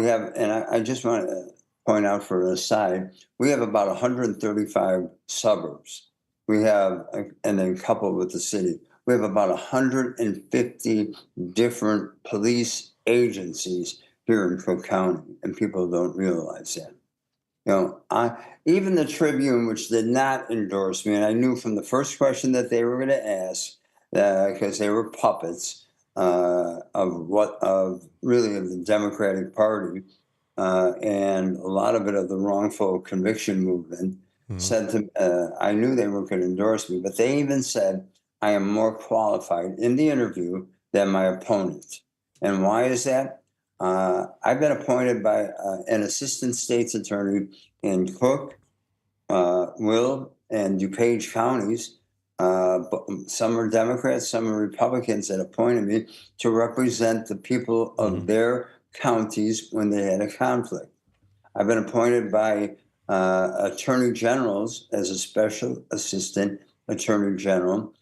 have, and I just want to point out for an aside, we have about 135 suburbs. We have, and then coupled with the city, we have about 150 different police agencies here in Cook County, and people don't realize that. Even the Tribune, which did not endorse me, and I knew from the first question that they were going to ask, because they were puppets of the Democratic Party, and a lot of it of the wrongful conviction movement, said to I knew they weren't going to endorse me, but they even said I am more qualified in the interview than my opponent. And why is that? I've been appointed by an assistant state's attorney in Cook, Will, and DuPage counties. Some are Democrats, some are Republicans that appointed me to represent the people of their counties when they had a conflict. I've been appointed by attorney generals as a special assistant attorney general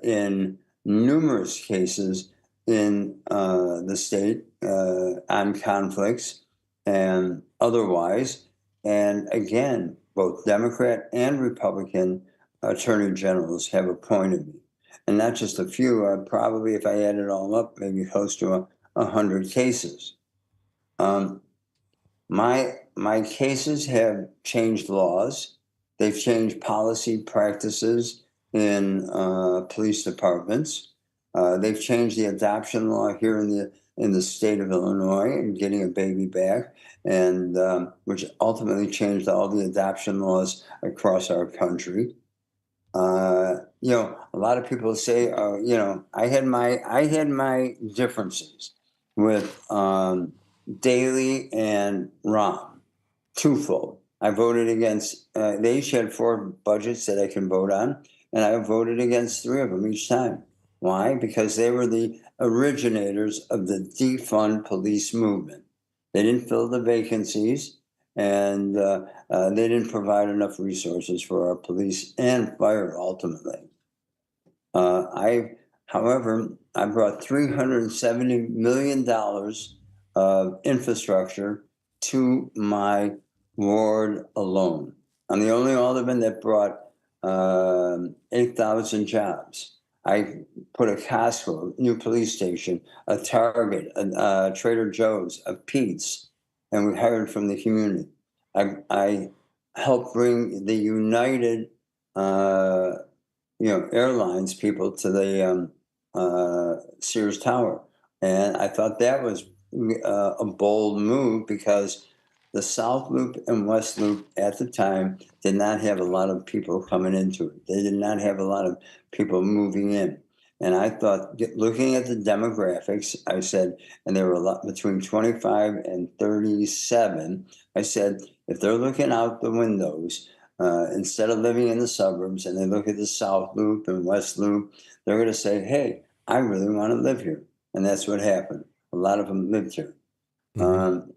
in numerous cases in the state on conflicts and otherwise. And again, both Democrat and Republican attorney generals have appointed me. And not just a few, probably if I add it all up, maybe close to 100 cases. My cases have changed laws. They've changed policy practices in police departments. They've changed the adoption law here in the state of Illinois and getting a baby back, and which ultimately changed all the adoption laws across our country. A lot of people say, I had my differences with Daley and Rahm, twofold. I voted against, they each had 4 budgets that I can vote on, and I voted against 3 of them each time. Why? Because they were the originators of the defund police movement. They didn't fill the vacancies, and they didn't provide enough resources for our police and fire ultimately. However, I brought $370 million of infrastructure to my ward alone. I'm the only alderman that brought 8,000 jobs. I put a Costco, new police station, a Target, a Trader Joe's, a Pete's, and we hired from the community. I helped bring the United airlines people to the Sears Tower. And I thought that was a bold move because the South Loop and West Loop at the time did not have a lot of people coming into it. They did not have a lot of people moving in. And I thought, looking at the demographics, I said, and there were a lot between 25 and 37, I said, if they're looking out the windows, instead of living in the suburbs and they look at the South Loop and West Loop, they're going to say, hey, I really want to live here. And that's what happened. A lot of them lived here. Mhm.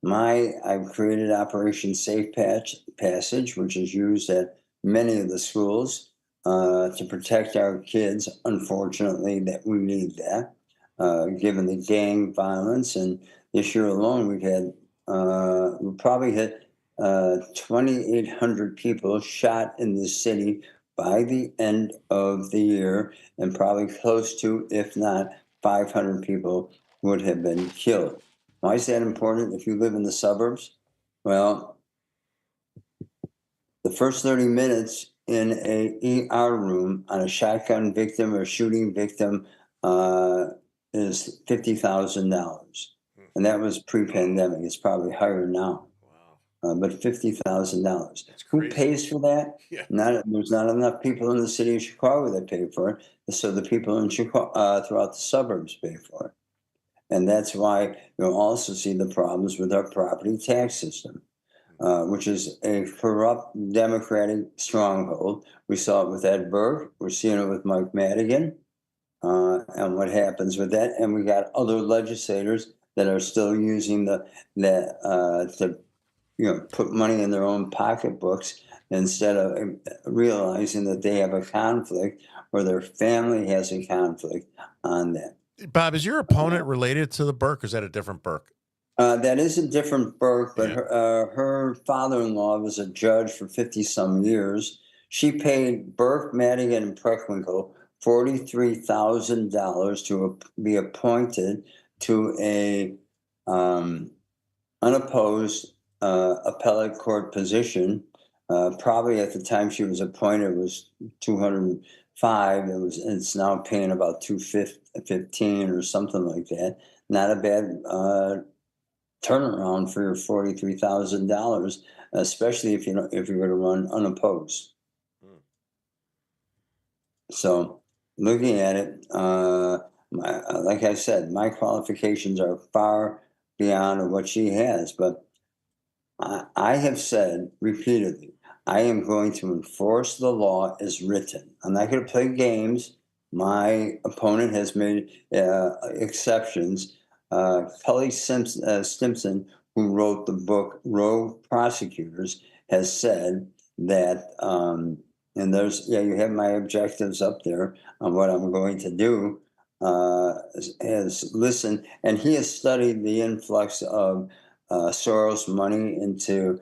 I've created Operation Safe Passage, which is used at many of the schools to protect our kids. Unfortunately, that we need that, given the gang violence. And this year alone, we probably hit 2,800 people shot in the city by the end of the year, and probably close to, if not 500 people would have been killed. Why is that important if you live in the suburbs? Well, the first 30 minutes in a ER room on a shotgun victim or shooting victim is $50,000. And that was pre-pandemic. It's probably higher now. Wow. But $50,000. That's Who crazy. pays for that? Yeah. There's not enough people in the city of Chicago that pay for it. So the people in Chicago throughout the suburbs pay for it. And that's why you'll also see the problems with our property tax system, which is a corrupt Democratic stronghold. We saw it with Ed Burke. We're seeing it with Mike Madigan, and what happens with that. And we got other legislators that are still using that to put money in their own pocketbooks instead of realizing that they have a conflict or their family has a conflict on that. Bob, is your opponent related to the Burke, or is that a different Burke? That is a different Burke, but Yeah. her father-in-law was a judge for 50-some years. She paid Burke, Madigan, and Preckwinkle $43,000 to be appointed to a unopposed appellate court position. Probably at the time she was appointed, it was 205. It's now paying about 215 or something like that. Not a bad turnaround for your $43,000, especially if you're going to run unopposed. So, looking at it, like I said, my qualifications are far beyond what she has. But I have said repeatedly, I am going to enforce the law as written. I'm not going to play games. My opponent has made exceptions. Kelly Stimson, who wrote the book Rogue Prosecutors, has said that, and you have my objectives up there on what I'm going to do, has listened, and he has studied the influx of Soros money into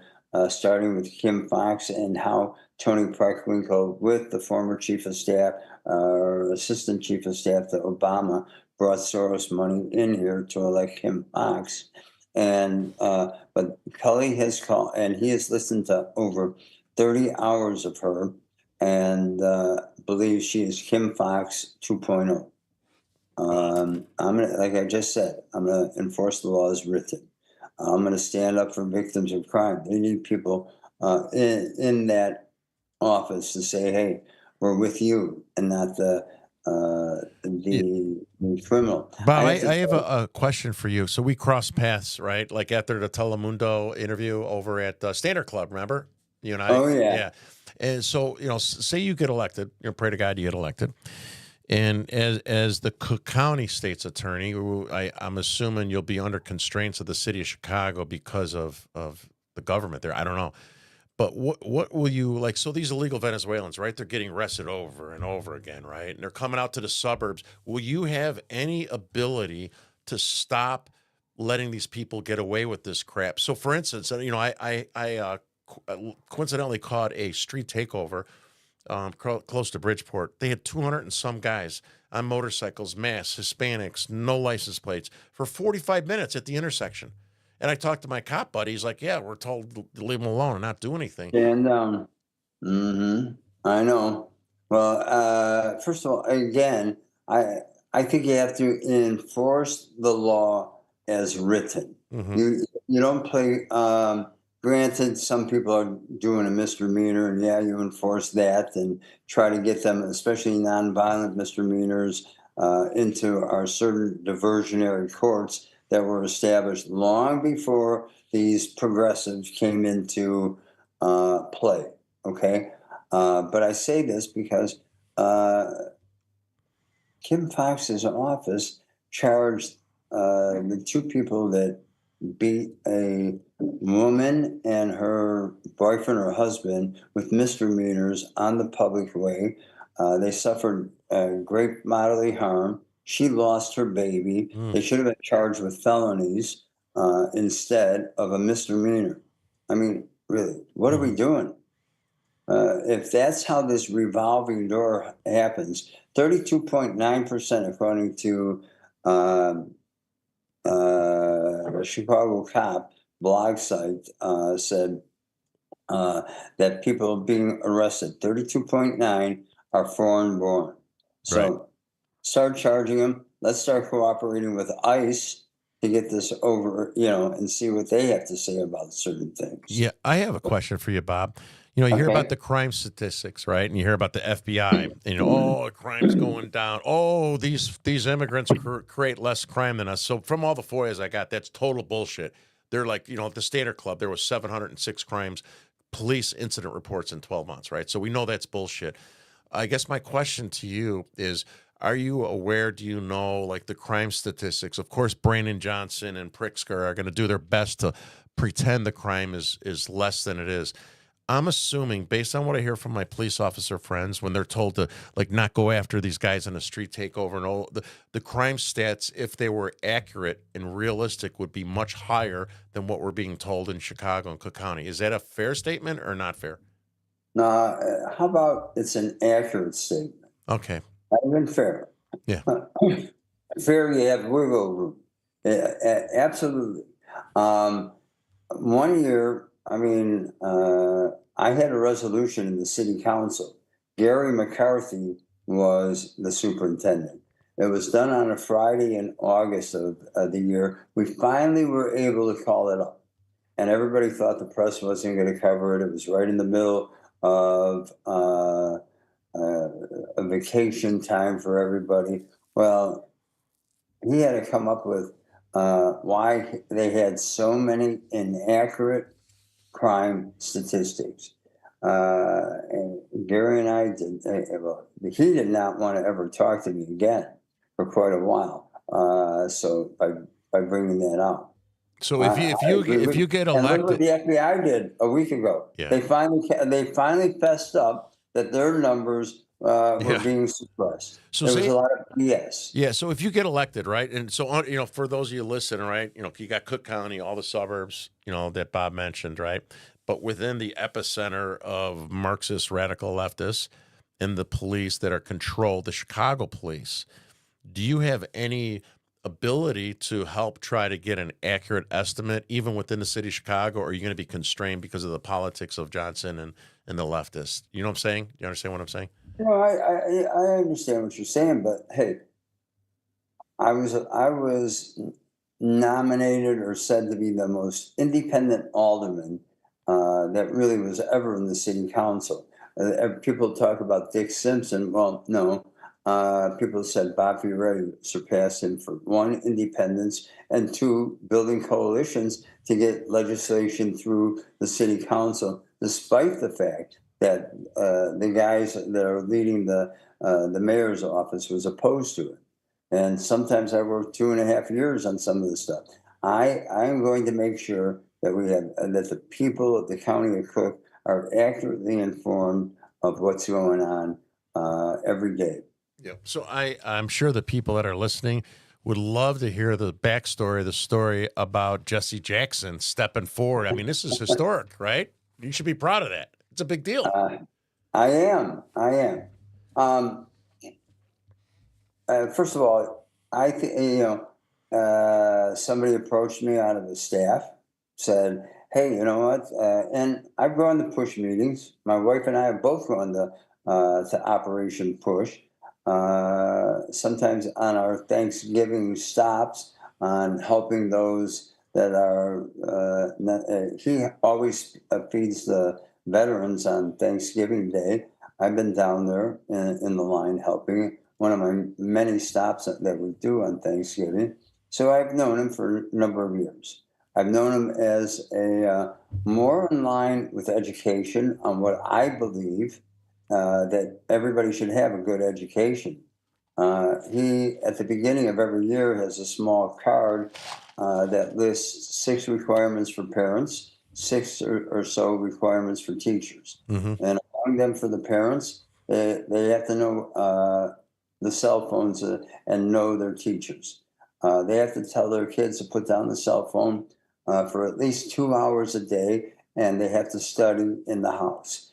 starting with Kim Foxx and how Tony Preckwinkle, with the former chief of staff or assistant chief of staff to Obama, brought Soros money in here to elect Kim Foxx. And but Kelly has called, and he has listened to over 30 hours of her, and believes she is Kim Foxx 2.0. I'm gonna, like I just said, I'm gonna enforce the law as written. I'm going to stand up for victims of crime. They need people in that office to say, hey, we're with you, and not the the criminal. Bob, I to have a question for you. So we crossed paths, right? Like after the Telemundo interview over at Standard Club, remember? You and I? Oh, yeah. Yeah. And so, say you get elected, pray to God you get elected. And as the Cook County State's attorney, who I'm assuming you'll be under constraints of the city of Chicago because of the government there. I don't know. But what will you like? So these illegal Venezuelans, right? They're getting arrested over and over again, right? And they're coming out to the suburbs. Will you have any ability to stop letting these people get away with this crap? So, for instance, I coincidentally caught a street takeover close to Bridgeport. They had 200 and some guys on motorcycles, masks, Hispanics, no license plates for 45 minutes at the intersection. And I talked to my cop buddy. He's like, yeah, we're told to leave them alone and not do anything. stand down. I know. Well, first of all, again, I think you have to enforce the law as written. You don't play. Granted, some people are doing a misdemeanor, and yeah, you enforce that and try to get them, especially nonviolent misdemeanors, into our certain diversionary courts that were established long before these progressives came into play. Okay, but I say this because Kim Fox's office charged the two people that beat a woman and her boyfriend or husband with misdemeanors on the public way. They suffered great bodily harm. She lost her baby. They should have been charged with felonies instead of a misdemeanor. I mean, really, what are we doing? If that's how this revolving door happens, 32.9%, according to the Chicago Cop blog site, said that people being arrested, 32.9 are foreign born. So start charging them. Let's start cooperating with ICE to get this over, and see what they have to say about certain things. Yeah, I have a question for you, Bob. You hear about the crime statistics, right? And you hear about the FBI, and oh, crime's going down. Oh, these immigrants create less crime than us. So from all the FOIAs I got, that's total bullshit. They're like, at the Standard Club, there was 706 crimes, police incident reports in 12 months, right? So we know that's bullshit. I guess my question to you is, are you aware, do you know, like the crime statistics? Of course, Brandon Johnson and Pritzker are going to do their best to pretend the crime is less than it is. I'm assuming, based on what I hear from my police officer friends, when they're told to not go after these guys in a street takeover, and all the crime stats, if they were accurate and realistic, would be much higher than what we're being told in Chicago and Cook County. Is that a fair statement or not fair? Now, how about it's an accurate statement? Okay. Not even fair. Yeah. Fair, you have wiggle room. Absolutely. 1 year. I had a resolution in the city council. Gary McCarthy was the superintendent. It was done on a Friday in August of the year. We finally were able to call it up. And everybody thought the press wasn't going to cover it. It was right in the middle of a vacation time for everybody. Well, he had to come up with why they had so many inaccurate crime statistics. And Gary and I did. He did not want to ever talk to me again for quite a while. So by bringing that up. So if you get elected, look what the FBI did a week ago. Yeah. They finally fessed up that their numbers were being suppressed. So there was a lot of BS. Yeah. So if you get elected, right, and so for those of you listening, right, you got Cook County, all the suburbs, that Bob mentioned, right, but within the epicenter of Marxist radical leftists and the police that are controlled, the Chicago police, do you have any ability to help try to get an accurate estimate, even within the city of Chicago, or are you going to be constrained because of the politics of Johnson and the leftists? You know what I'm saying? You understand what I'm saying? I understand what you're saying, but hey, I was nominated or said to be the most independent alderman that really was ever in the city council. People talk about Dick Simpson. Well, no, people said Bob Fioretti surpassed him for one, independence, and two, building coalitions to get legislation through the city council, despite the fact that the guys that are leading the mayor's office was opposed to it. And sometimes I worked 2.5 years on some of this stuff. I am going to make sure that we have that the people of the county of Cook are accurately informed of what's going on every day. Yep. So I'm sure the people that are listening would love to hear the backstory, the story about Jesse Jackson stepping forward. I mean, this is historic, right? You should be proud of that. It's a big deal. I am. First of all, I think somebody approached me out of the staff, said, "Hey, you know what?" And I've gone to push meetings. My wife and I have both gone to Operation Push. Sometimes on our Thanksgiving stops on helping those that are. He always feeds the veterans on Thanksgiving Day. I've been down there in the line helping. One of my many stops that we do on Thanksgiving. So I've known him for a number of years. I've known him as a more in line with education on what I believe that everybody should have a good education. He, at the beginning of every year, has a small card that lists 6 requirements for parents, 6 or so requirements for teachers. Mm-hmm. And among them for the parents, they have to know the cell phones and know their teachers. They have to tell their kids to put down the cell phone for at least 2 hours a day, and they have to study in the house.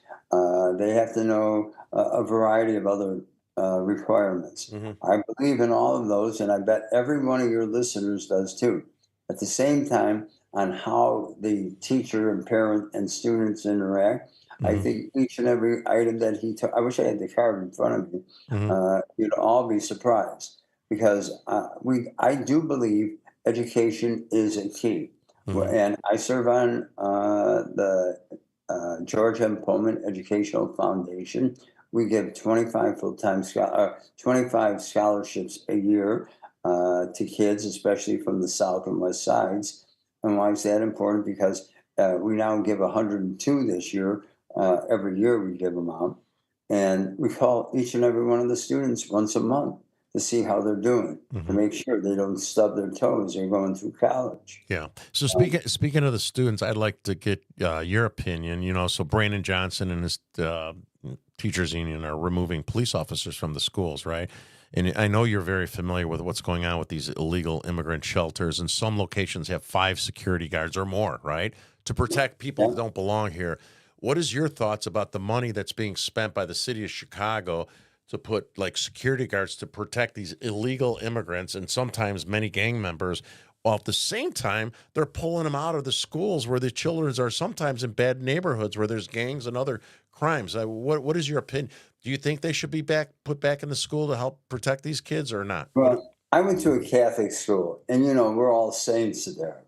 They have to know a variety of other requirements. Mm-hmm. I believe in all of those, and I bet every one of your listeners does too. At the same time, on how the teacher and parent and students interact, mm-hmm. I think each and every item that he took, I wish I had the card in front of me, mm-hmm. You'd all be surprised, because I do believe education is a key. Mm-hmm. And I serve on the George M. Pullman Educational Foundation. We give 25 25 scholarships a year to kids, especially from the south and west sides. And why is that important? Because we now give 102 this year. Every year we give them out. And we call each and every one of the students once a month to see how they're doing, mm-hmm. to make sure they don't stub their toes. They're going through college. Yeah. So speaking of the students, I'd like to get your opinion. You know, so Brandon Johnson and his teachers union are removing police officers from the schools, right? And I know you're very familiar with what's going on with these illegal immigrant shelters, and some locations have 5 security guards or more, right, to protect people that don't belong here. What is your thoughts about the money that's being spent by the city of Chicago to put like security guards to protect these illegal immigrants and sometimes many gang members, while at the same time they're pulling them out of the schools where the children are sometimes in bad neighborhoods where there's gangs and other crimes? What is your opinion? Do you think they should be put back in the school to help protect these kids or not? Well, I went to a Catholic school, and we're all saints there.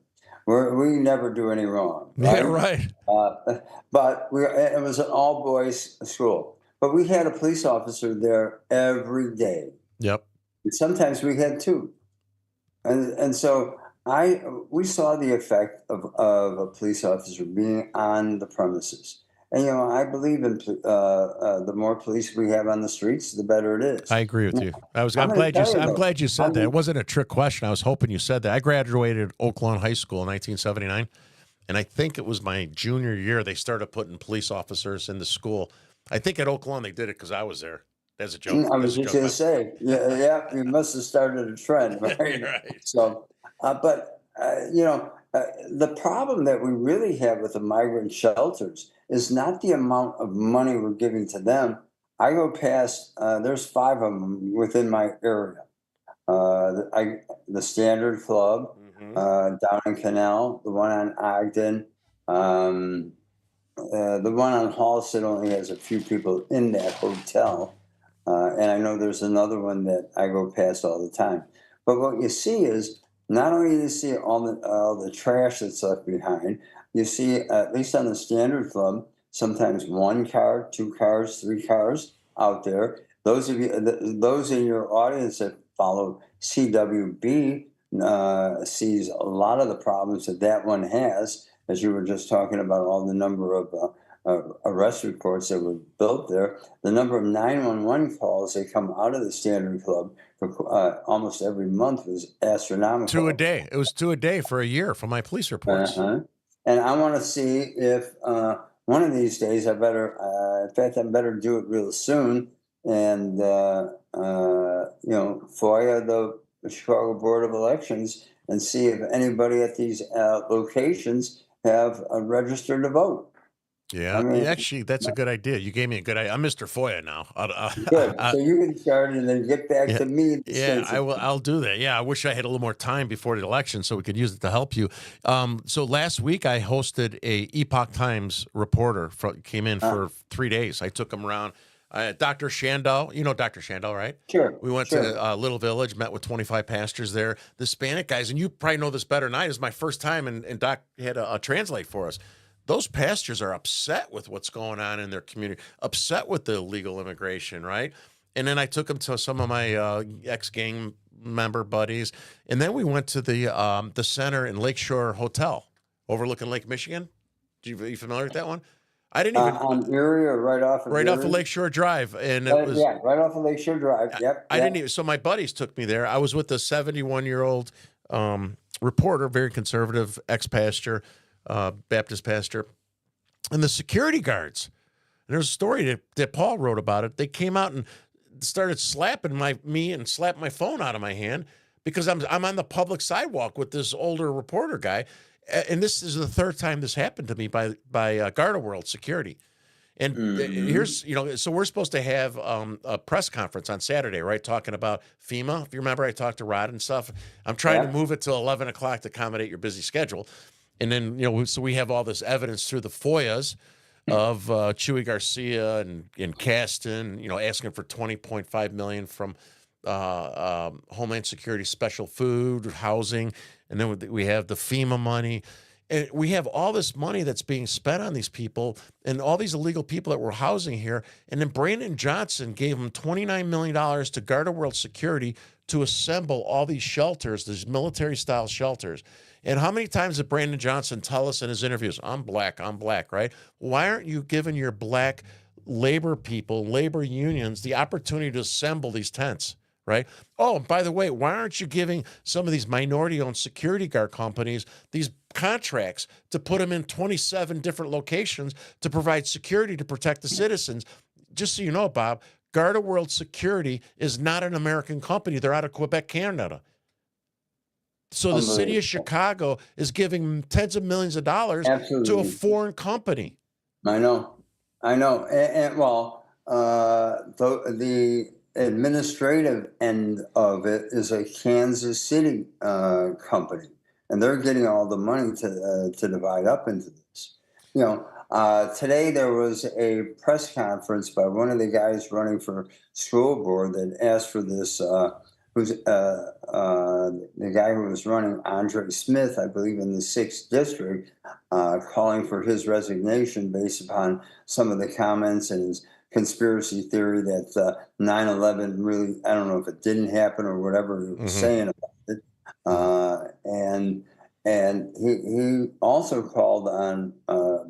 We never do any wrong. Right? Yeah, right. But it was an all boys school. But we had a police officer there every day. Yep. And sometimes we had 2. And so we saw the effect of a police officer being on the premises. And, I believe in the more police we have on the streets, the better it is. I agree with you. I'm glad you said that. It wasn't a trick question. I was hoping you said that. I graduated Oak Lawn High School in 1979. And I think it was my junior year they started putting police officers in the school. I think at Oak Lawn they did it because I was there. That's a joke. I was just going to say, yeah, you must have started a trend, right? Right. So, the problem that we really have with the migrant shelters is not the amount of money we're giving to them. I go past, there's 5 of them within my area. The Standard Club, mm-hmm. Down in Canal, the one on Ogden, the one on Halsted only has a few people in that hotel. And I know there's another one that I go past all the time. But what you see is, not only do you see all the trash that's left behind, you see, at least on the Standard Club, sometimes 1 car, 2 cars, 3 cars out there. those of you, those in your audience that follow CWB sees a lot of the problems that one has, as you were just talking about all the number of arrest reports that were built there. The number of 911 calls that come out of the Standard Club for almost every month was astronomical. 2 a day. It was 2 a day for a year from my police reports. And I want to see if one of these days I better, in fact, I better do it real soon. And, FOIA the Chicago Board of Elections and see if anybody at these locations have registered to vote. Yeah, I mean, actually, that's a good idea. You gave me a good idea. I'm Mr. FOIA now. Good. So you can start and then get back to me. Yeah, I will. I'll do that. Yeah, I wish I had a little more time before the election so we could use it to help you. So last week I hosted a Epoch Times reporter came in for 3 days. I took him around. Dr. Shandell, you know Dr. Shandell, right? Sure. We went to Little Village, met with 25 pastors there, the Hispanic guys, and you probably know this better than I. It was my first time, and Doc had a translate for us. Those pastors are upset with what's going on in their community, upset with the illegal immigration, right? And then I took them to some of my ex-gang member buddies, and then we went to the center in Lakeshore Hotel overlooking Lake Michigan. Are you familiar with that one? I didn't even on Erie or right off of off of Lakeshore Drive, and it was right off of Lakeshore Drive. Yep. I didn't even. So my buddies took me there. I was with a 71-year-old reporter, very conservative ex-pastor. Baptist pastor, and the security guards. And there's a story that Paul wrote about it. They came out and started slapping me and slapped my phone out of my hand because I'm on the public sidewalk with this older reporter guy. And this is the third time this happened to me by Garda World Security. And here's, so we're supposed to have a press conference on Saturday, right? Talking about FEMA. If you remember, I talked to Rod and stuff. I'm trying to move it to 11 o'clock to accommodate your busy schedule. And then, so we have all this evidence through the FOIAs of Chuy Garcia and Caston, asking for $20.5 million from Homeland Security special food, housing. And then we have the FEMA money. And we have all this money that's being spent on these people and all these illegal people that we're housing here. And then Brandon Johnson gave them $29 million to Garda World Security to assemble all these shelters, these military-style shelters. And how many times did Brandon Johnson tell us in his interviews, I'm black, right? Why aren't you giving your black labor people, labor unions, the opportunity to assemble these tents, right? Oh, by the way, why aren't you giving some of these minority-owned security guard companies these contracts to put them in 27 different locations to provide security to protect the citizens? Just so you know, Bob, Garda World Security is not an American company. They're out of Quebec, Canada. So the city of Chicago is giving tens of millions of dollars to a foreign company. I know. And the administrative end of it is a Kansas City company, and they're getting all the money to divide up into this. Today there was a press conference by one of the guys running for school board that asked for this. Who's the guy who was running, Andre Smith, I believe, in the 6th district, calling for his resignation based upon some of the comments and his conspiracy theory that 9/11 really, I don't know if it didn't happen or whatever he was saying about it. And he also called on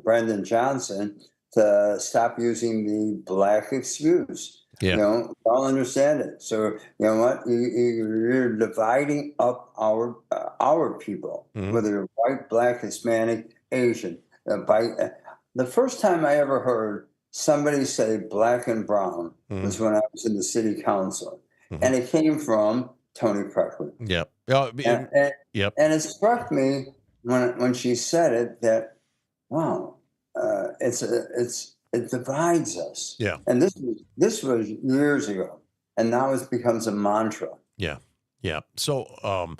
Brandon Johnson to stop using the black excuse. Yeah. I'll understand it. So you know what? You're dividing up our people, whether you're white, black, Hispanic, Asian. The first time I ever heard somebody say black and brown was when I was in the city council, and it came from Tony Preckley. Yep. And it struck me when she said it that, wow, it divides us. Yeah. And this was years ago, and now it becomes a mantra. Yeah. Yeah. So,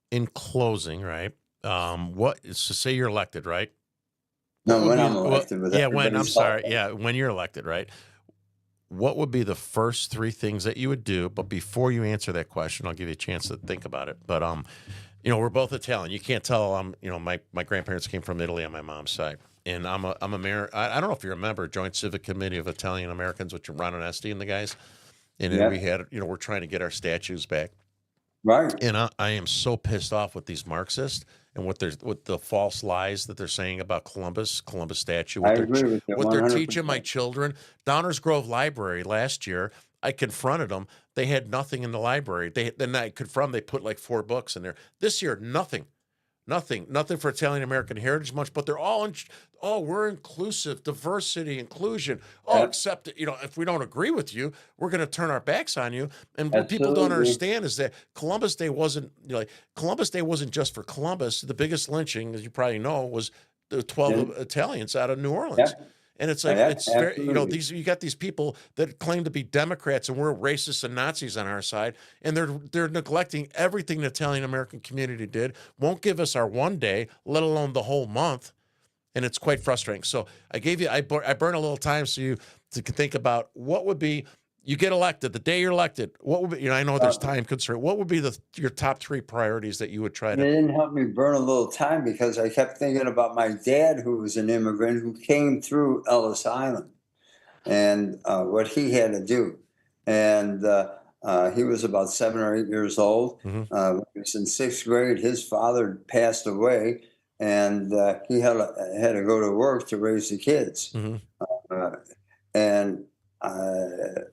in closing, right? So say you're elected, right? No, when I'm elected. When you're elected, right? What would be the first 3 things that you would do? But before you answer that question, I'll give you a chance to think about it. But we're both Italian. You can't tell my grandparents came from Italy on my mom's side. and I'm a mayor. I don't know if you remember Joint Civic Committee of Italian Americans, which are Ron Onesti and the guys. And then Yeah. we had, we're trying to get our statues back. Right. And I am so pissed off with these Marxists and with the false lies that they're saying about Columbus statue. I agree with you What they're 100%. teaching my children. Downers Grove Library last year, I confronted them. They had nothing in the library. They put like 4 books in there. This year, nothing for Italian American heritage much, but they're all we're inclusive, diversity, inclusion. Yeah. Except, if we don't agree with you, we're going to turn our backs on you. And what people don't Absolutely. understand is that Columbus Day wasn't just for Columbus. The biggest lynching, as you probably know, was the 12 Italians out of New Orleans. Yeah. And it's like, Yeah, it's very, absolutely. you got these people that claim to be Democrats and we're racists and Nazis on our side, and they're neglecting everything the Italian American community did, won't give us our one day, let alone the whole month. And it's quite frustrating. So I burn a little time so you can think about what would be, you get elected, the day you're elected, what would be, I know there's time constraint, what would be your top 3 priorities that you would try It to? didn't help me burn a little time because I kept thinking about my dad, who was an immigrant who came through Ellis Island, and what he had to do. And he was about 7 or 8 years old. Mhm. When he was in 6th grade, his father passed away, and he had to go to work to raise the kids. Mhm. Uh,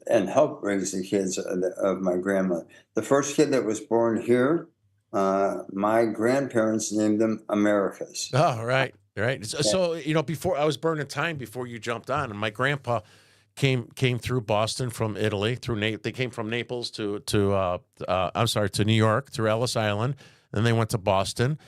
and help raise the kids of my grandmother. The first kid that was born here, my grandparents named them Americas. Oh, right. So, before I was burning time before you jumped on, and my grandpa came through Boston from Italy, they came from Naples to New York through Ellis Island, and they went to Boston,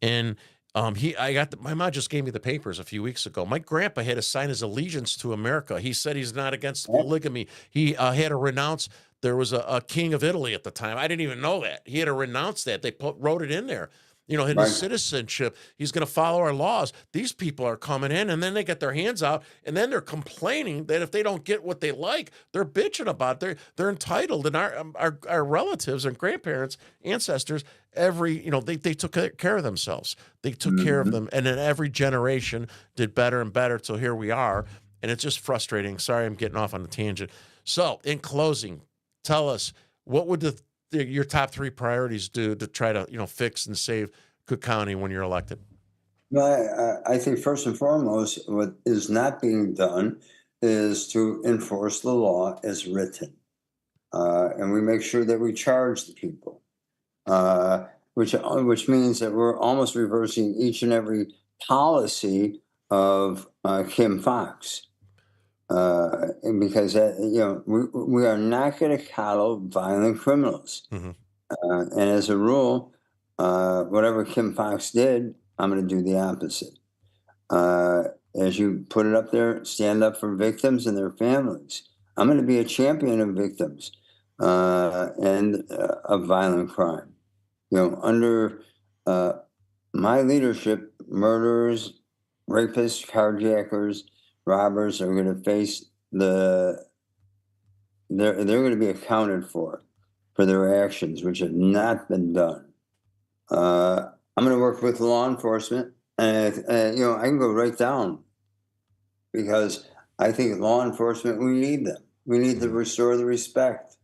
and my mom just gave me the papers a few weeks ago. My grandpa had to sign his allegiance to America. He said he's not against polygamy. He had to renounce. There was a king of Italy at the time. I didn't even know that. He had to renounce that. They wrote it in there. In Right. his citizenship, he's going to follow our laws. These people are coming in, and then they get their hands out, and then they're complaining that if they don't get what they like, they're bitching about it. They're entitled, and our relatives and grandparents, ancestors, they took care of themselves. They took care of them, and then every generation did better and better till here we are, and it's just frustrating. Sorry, I'm getting off on a tangent. So, in closing, tell us, what would your top 3 priorities do to try to fix and save Cook County when you're elected? Well, I think first and foremost, what is not being done is to enforce the law as written. And we make sure that we charge the people, which means that we're almost reversing each and every policy of Kim Foxx. And because we are not going to coddle violent criminals. Mm-hmm. And as a rule, whatever Kim Foxx did, I'm going to do the opposite. As you put it up there, stand up for victims and their families. I'm going to be a champion of victims and of violent crime. Under my leadership, murderers, rapists, carjackers, robbers are going to face they're going to be accounted for their actions, which have not been done. I'm going to work with law enforcement, and I can go right down, because I think law enforcement, we need them. We need to restore the respect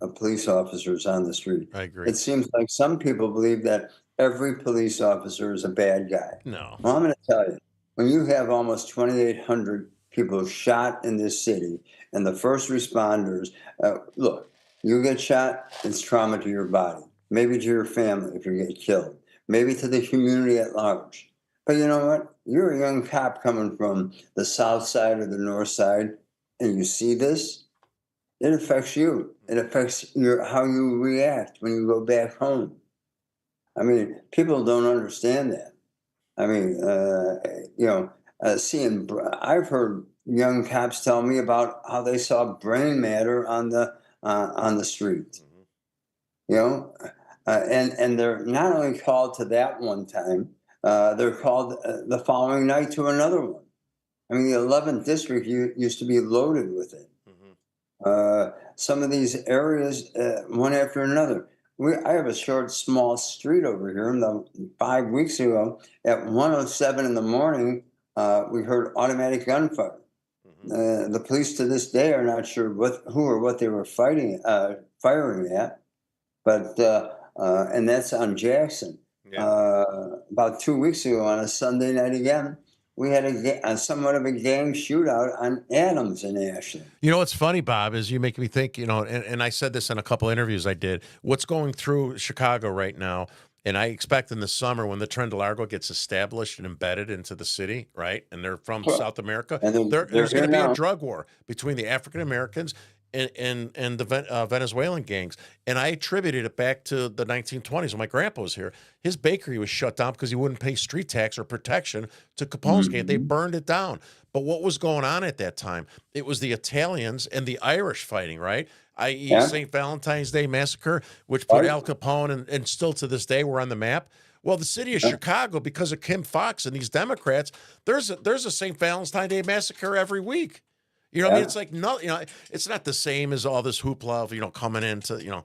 of police officers on the street. I agree. It seems like some people believe that every police officer is a bad guy. No. Well, I'm going to tell you, when you have almost 2,800 people shot in this city, and the first responders, look, you get shot, it's trauma to your body, maybe to your family if you get killed, maybe to the community at large. But you know what? You're a young cop coming from the south side or the north side, and you see this, it affects you. It affects how you react when you go back home. I mean, people don't understand that. I mean, I've heard young cops tell me about how they saw brain matter on the street. And they're not only called to that one time, they're called the following night to another one. I mean, the 11th district used to be loaded with it. Some of these areas, one after another. I have a short, small street over here. And 5 weeks ago, at 1:07 in the morning, we heard automatic gunfire. The police to this day are not sure who or what they were firing at, but and that's on Jackson. Yeah. About 2 weeks ago on a Sunday night again, we had a somewhat of a gang shootout on Adams in Ashland. You know what's funny, Bob, is you make me think, and I said this in a couple interviews I did, what's going through Chicago right now, and I expect in the summer when the Tren de Largo gets established and embedded into the city, right, and they're from South America, And there's going to be now. a drug war between the African Americans and the Venezuelan gangs. And I attributed it back to the 1920s when my grandpa was here. His bakery was shut down because he wouldn't pay street tax or protection to Capone's gang. They burned it down. But what was going on at that time? It was the Italians and the Irish fighting, right? i.e. St. Valentine's Day Massacre, which put Al Capone and still to this day we're on the map. Well, the city of Chicago, because of Kim Foxx and these Democrats, there's a St. Valentine's Day Massacre every week. You know what I mean? It's like, no, it's not the same as all this hoopla of, coming into,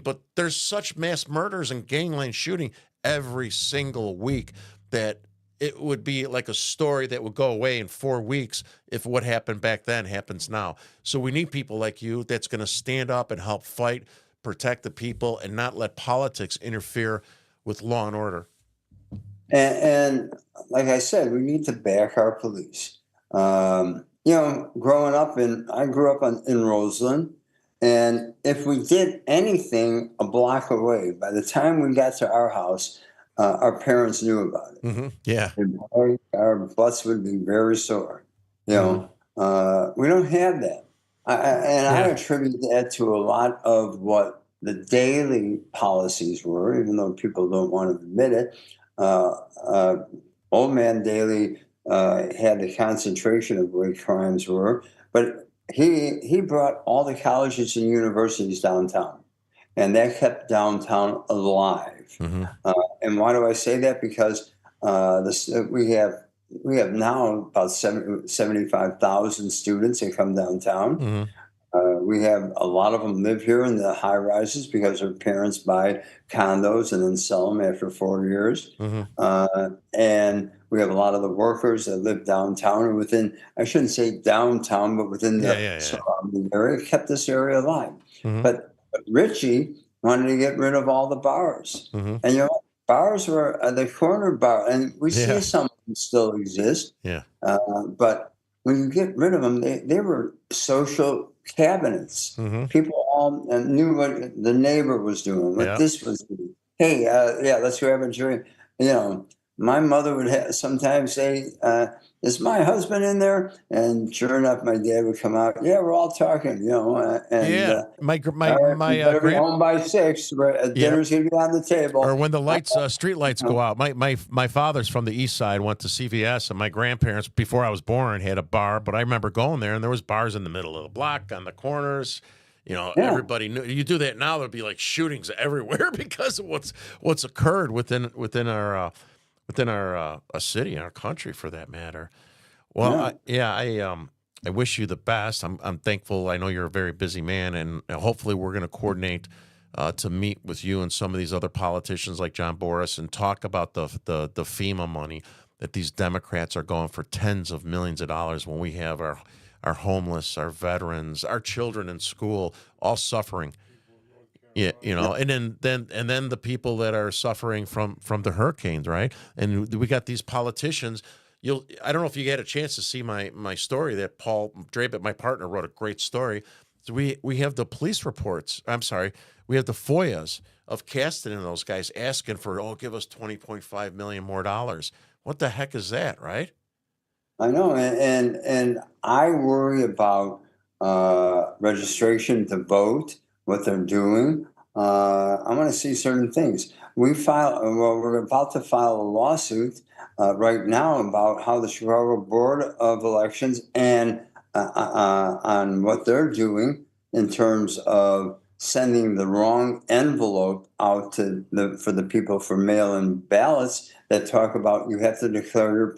but there's such mass murders and gangland shooting every single week that it would be like a story that would go away in 4 weeks if what happened back then happens now. So we need people like you that's going to stand up and help fight, protect the people, and not let politics interfere with law and order. And like I said, we need to back our police. Growing up I grew up in Roseland, and if we did anything a block away, by the time we got to our house, our parents knew about it. Mm-hmm. Yeah. And our butts would be very sore. We don't have that. I attribute that to a lot of what the daily policies were, even though people don't want to admit it. Old Man Daley had the concentration of where crimes were, but he brought all the colleges and universities downtown, and that kept downtown alive. Mm-hmm. And why do I say that? Because we have now about 75,000 students that come downtown. Mm-hmm. We have a lot of them live here in the high rises because their parents buy condos and then sell them after 4 years. Mm-hmm. And we have a lot of the workers that live downtown or within, I shouldn't say downtown, but within the surrounding area, kept this area alive. Mm-hmm. But Richie wanted to get rid of all the bars. Mm-hmm. And bars were the corner bar, and we see some of them still exist. Yeah. But when you get rid of them, they were social cabinets. Mm-hmm. People all knew what the neighbor was doing, what this was doing. Hey, let's grab a drink. My mother would sometimes say, is my husband in there? And sure enough, my dad would come out. Yeah, we're all talking, my be home by 6. Dinner's gonna be on the table. Or when the street lights go out. My father's from the east side, went to CVS, and my grandparents, before I was born, had a bar. But I remember going there, and there was bars in the middle of the block, on the corners. Everybody knew. You do that now, there'd be like shootings everywhere because of what's occurred within our city, our country, for that matter. Well, I wish you the best. I'm thankful. I know you're a very busy man, and hopefully we're going to coordinate to meet with you and some of these other politicians like John Boris and talk about the FEMA money that these Democrats are going for tens of millions of dollars when we have our homeless, our veterans, our children in school all suffering. Yeah, and then the people that are suffering from the hurricanes, right? And we got these politicians. I don't know if you had a chance to see my story that Paul Drabet, my partner, wrote a great story. So we have the police reports. I'm sorry, we have the FOIAs of Kasten and those guys asking for, give us $20.5 million more dollars. What the heck is that, right? I know, and I worry about registration to vote. What they're doing. I want to see certain things. We're about to file a lawsuit right now about how the Chicago Board of Elections and on what they're doing in terms of sending the wrong envelope out for the people for mail-in ballots that talk about you have to declare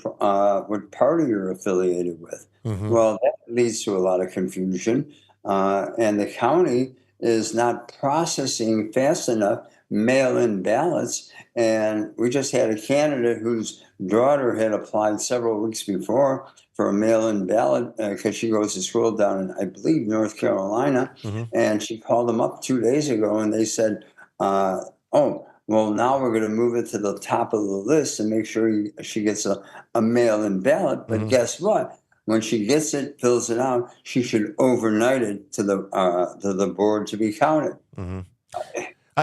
what party you're affiliated with. Mm-hmm. Well, that leads to a lot of confusion, and the county is not processing fast enough mail-in ballots. And we just had a candidate whose daughter had applied several weeks before for a mail-in ballot because she goes to school down in, I believe, North Carolina. And she called them up 2 days ago, and they said, oh, well, now we're going to move it to the top of the list and make sure she gets a mail-in ballot. But guess what? When she gets it, fills it out, she should overnight it to the board to be counted.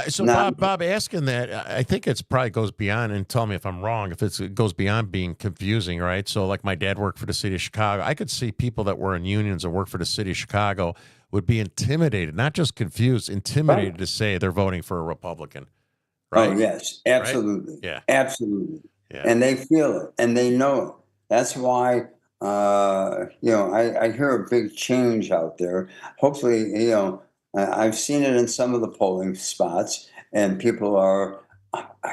So Bob, asking that, I think it's probably goes beyond, and tell me if I'm wrong, if it goes beyond being confusing, right? So like my dad worked for the city of Chicago. I could see people that were in unions or work for the city of Chicago would be intimidated, not just confused, intimidated to say they're voting for a Republican. Right? Oh, yes, absolutely. Right? Yeah. Absolutely. Yeah. And they feel it and they know it. That's why, I hear a big change out there. Hopefully, I've seen it in some of the polling spots, and people are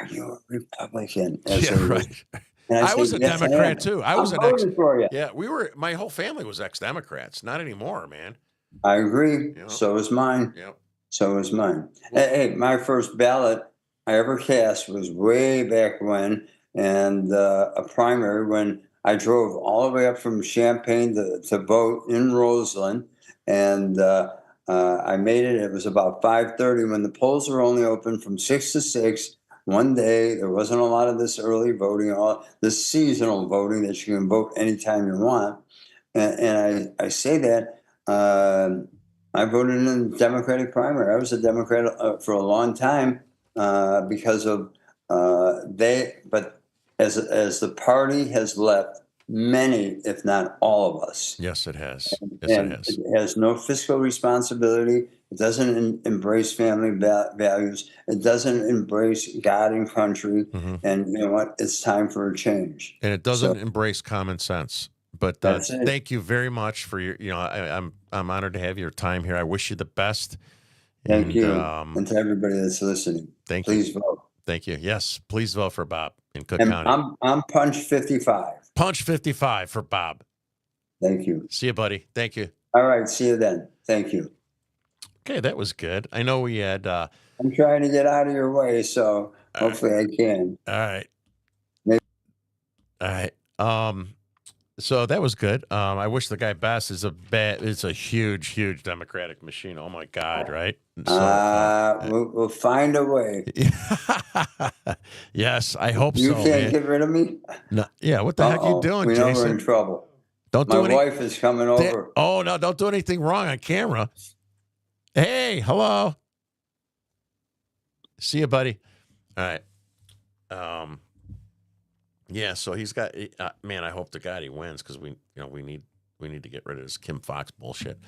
you a Republican? Right. And I was a yes, Democrat too. I was I'm an ex. voting for you. Yeah, my whole family was ex-Democrats. Not anymore, man. I agree. So is mine. Yep. So is mine. Hey, my first ballot I ever cast was way back when, and a primary when I drove all the way up from Champaign to vote in Roseland, and I made it. It was about 5:30 when the polls were only open from 6 to 6. One day, there wasn't a lot of this early voting, all this seasonal voting that you can vote anytime you want. And I say that I voted in the Democratic primary. I was a Democrat for a long time because of but as the party has left many, if not all of us. Yes, it has. It has no fiscal responsibility. It doesn't embrace family values. It doesn't embrace God and country. And you know what? It's time for a change. And it doesn't embrace common sense. But thank you very much for your. I'm honored to have your time here. I wish you the best. Thank you, and to everybody that's listening. Please vote. Thank you. Yes, please vote for Bob in Cook County. I'm Punch 55. Punch 55 for Bob. Thank you. See you, buddy. Thank you. All right. See you then. Thank you. Okay, that was good. I know we had. I'm trying to get out of your way, so hopefully I can. All right. Maybe. All right. So that was good. I wish the guy best. It's a huge Democratic machine. Oh my God, right? So, we'll find a way. Yes, I hope you so. You can't man. get rid of me? No, yeah, what the heck are you doing, we know Jason? we're in trouble. Don't My do wife is coming over. Oh no, don't do anything wrong on camera. Hey, hello. See you, buddy. All right. Yeah, so he's got man, I hope to God he wins because we need to get rid of this Kim Foxx bullshit.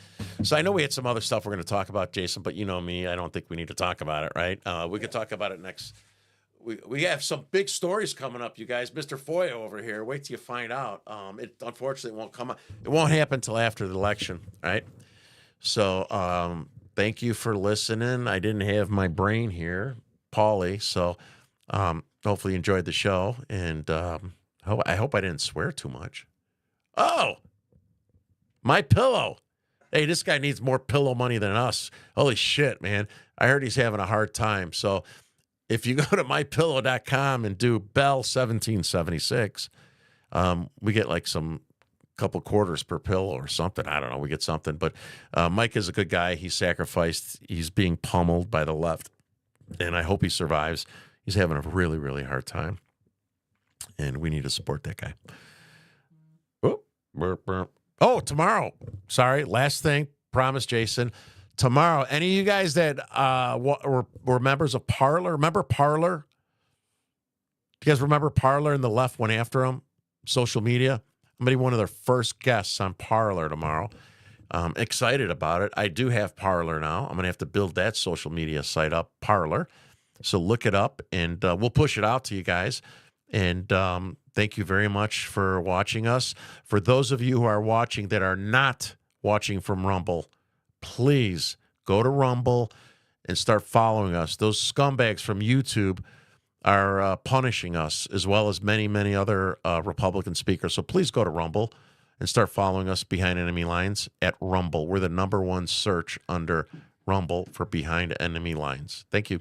So I know we had some other stuff we're going to talk about, Jason, but you know me, I don't think we need to talk about it, right? We could talk about it next. We have some big stories coming up, you guys. Mr. FOIA over here. Wait till you find out. It unfortunately won't come up. It won't happen till after the election, right? So thank you for listening. I didn't have my brain here, Paulie. So hopefully you enjoyed the show, and I hope I didn't swear too much. Oh, my pillow. Hey, this guy needs more pillow money than us. Holy shit, man. I heard he's having a hard time. So if you go to mypillow.com and do Bell 1776, we get like some couple quarters per pillow or something. I don't know. We get something. But Mike is a good guy. He sacrificed. He's being pummeled by the left, and I hope he survives. He's having a really, really hard time, and we need to support that guy. Oh, tomorrow. Sorry, last thing. Promise, Jason. Tomorrow, any of you guys that were members of Parler, remember Parler? Do you guys remember Parler and the left went after him? Social media. I'm going to be one of their first guests on Parler tomorrow. I'm excited about it. I do have Parler now. I'm going to have to build that social media site up, Parler. So look it up, and we'll push it out to you guys. And thank you very much for watching us. For those of you who are watching that are not watching from Rumble, please go to Rumble and start following us. Those scumbags from YouTube are punishing us, as well as many, many other Republican speakers. So please go to Rumble and start following us Behind Enemy Lines at Rumble. We're the #1 search under Rumble for Behind Enemy Lines. Thank you.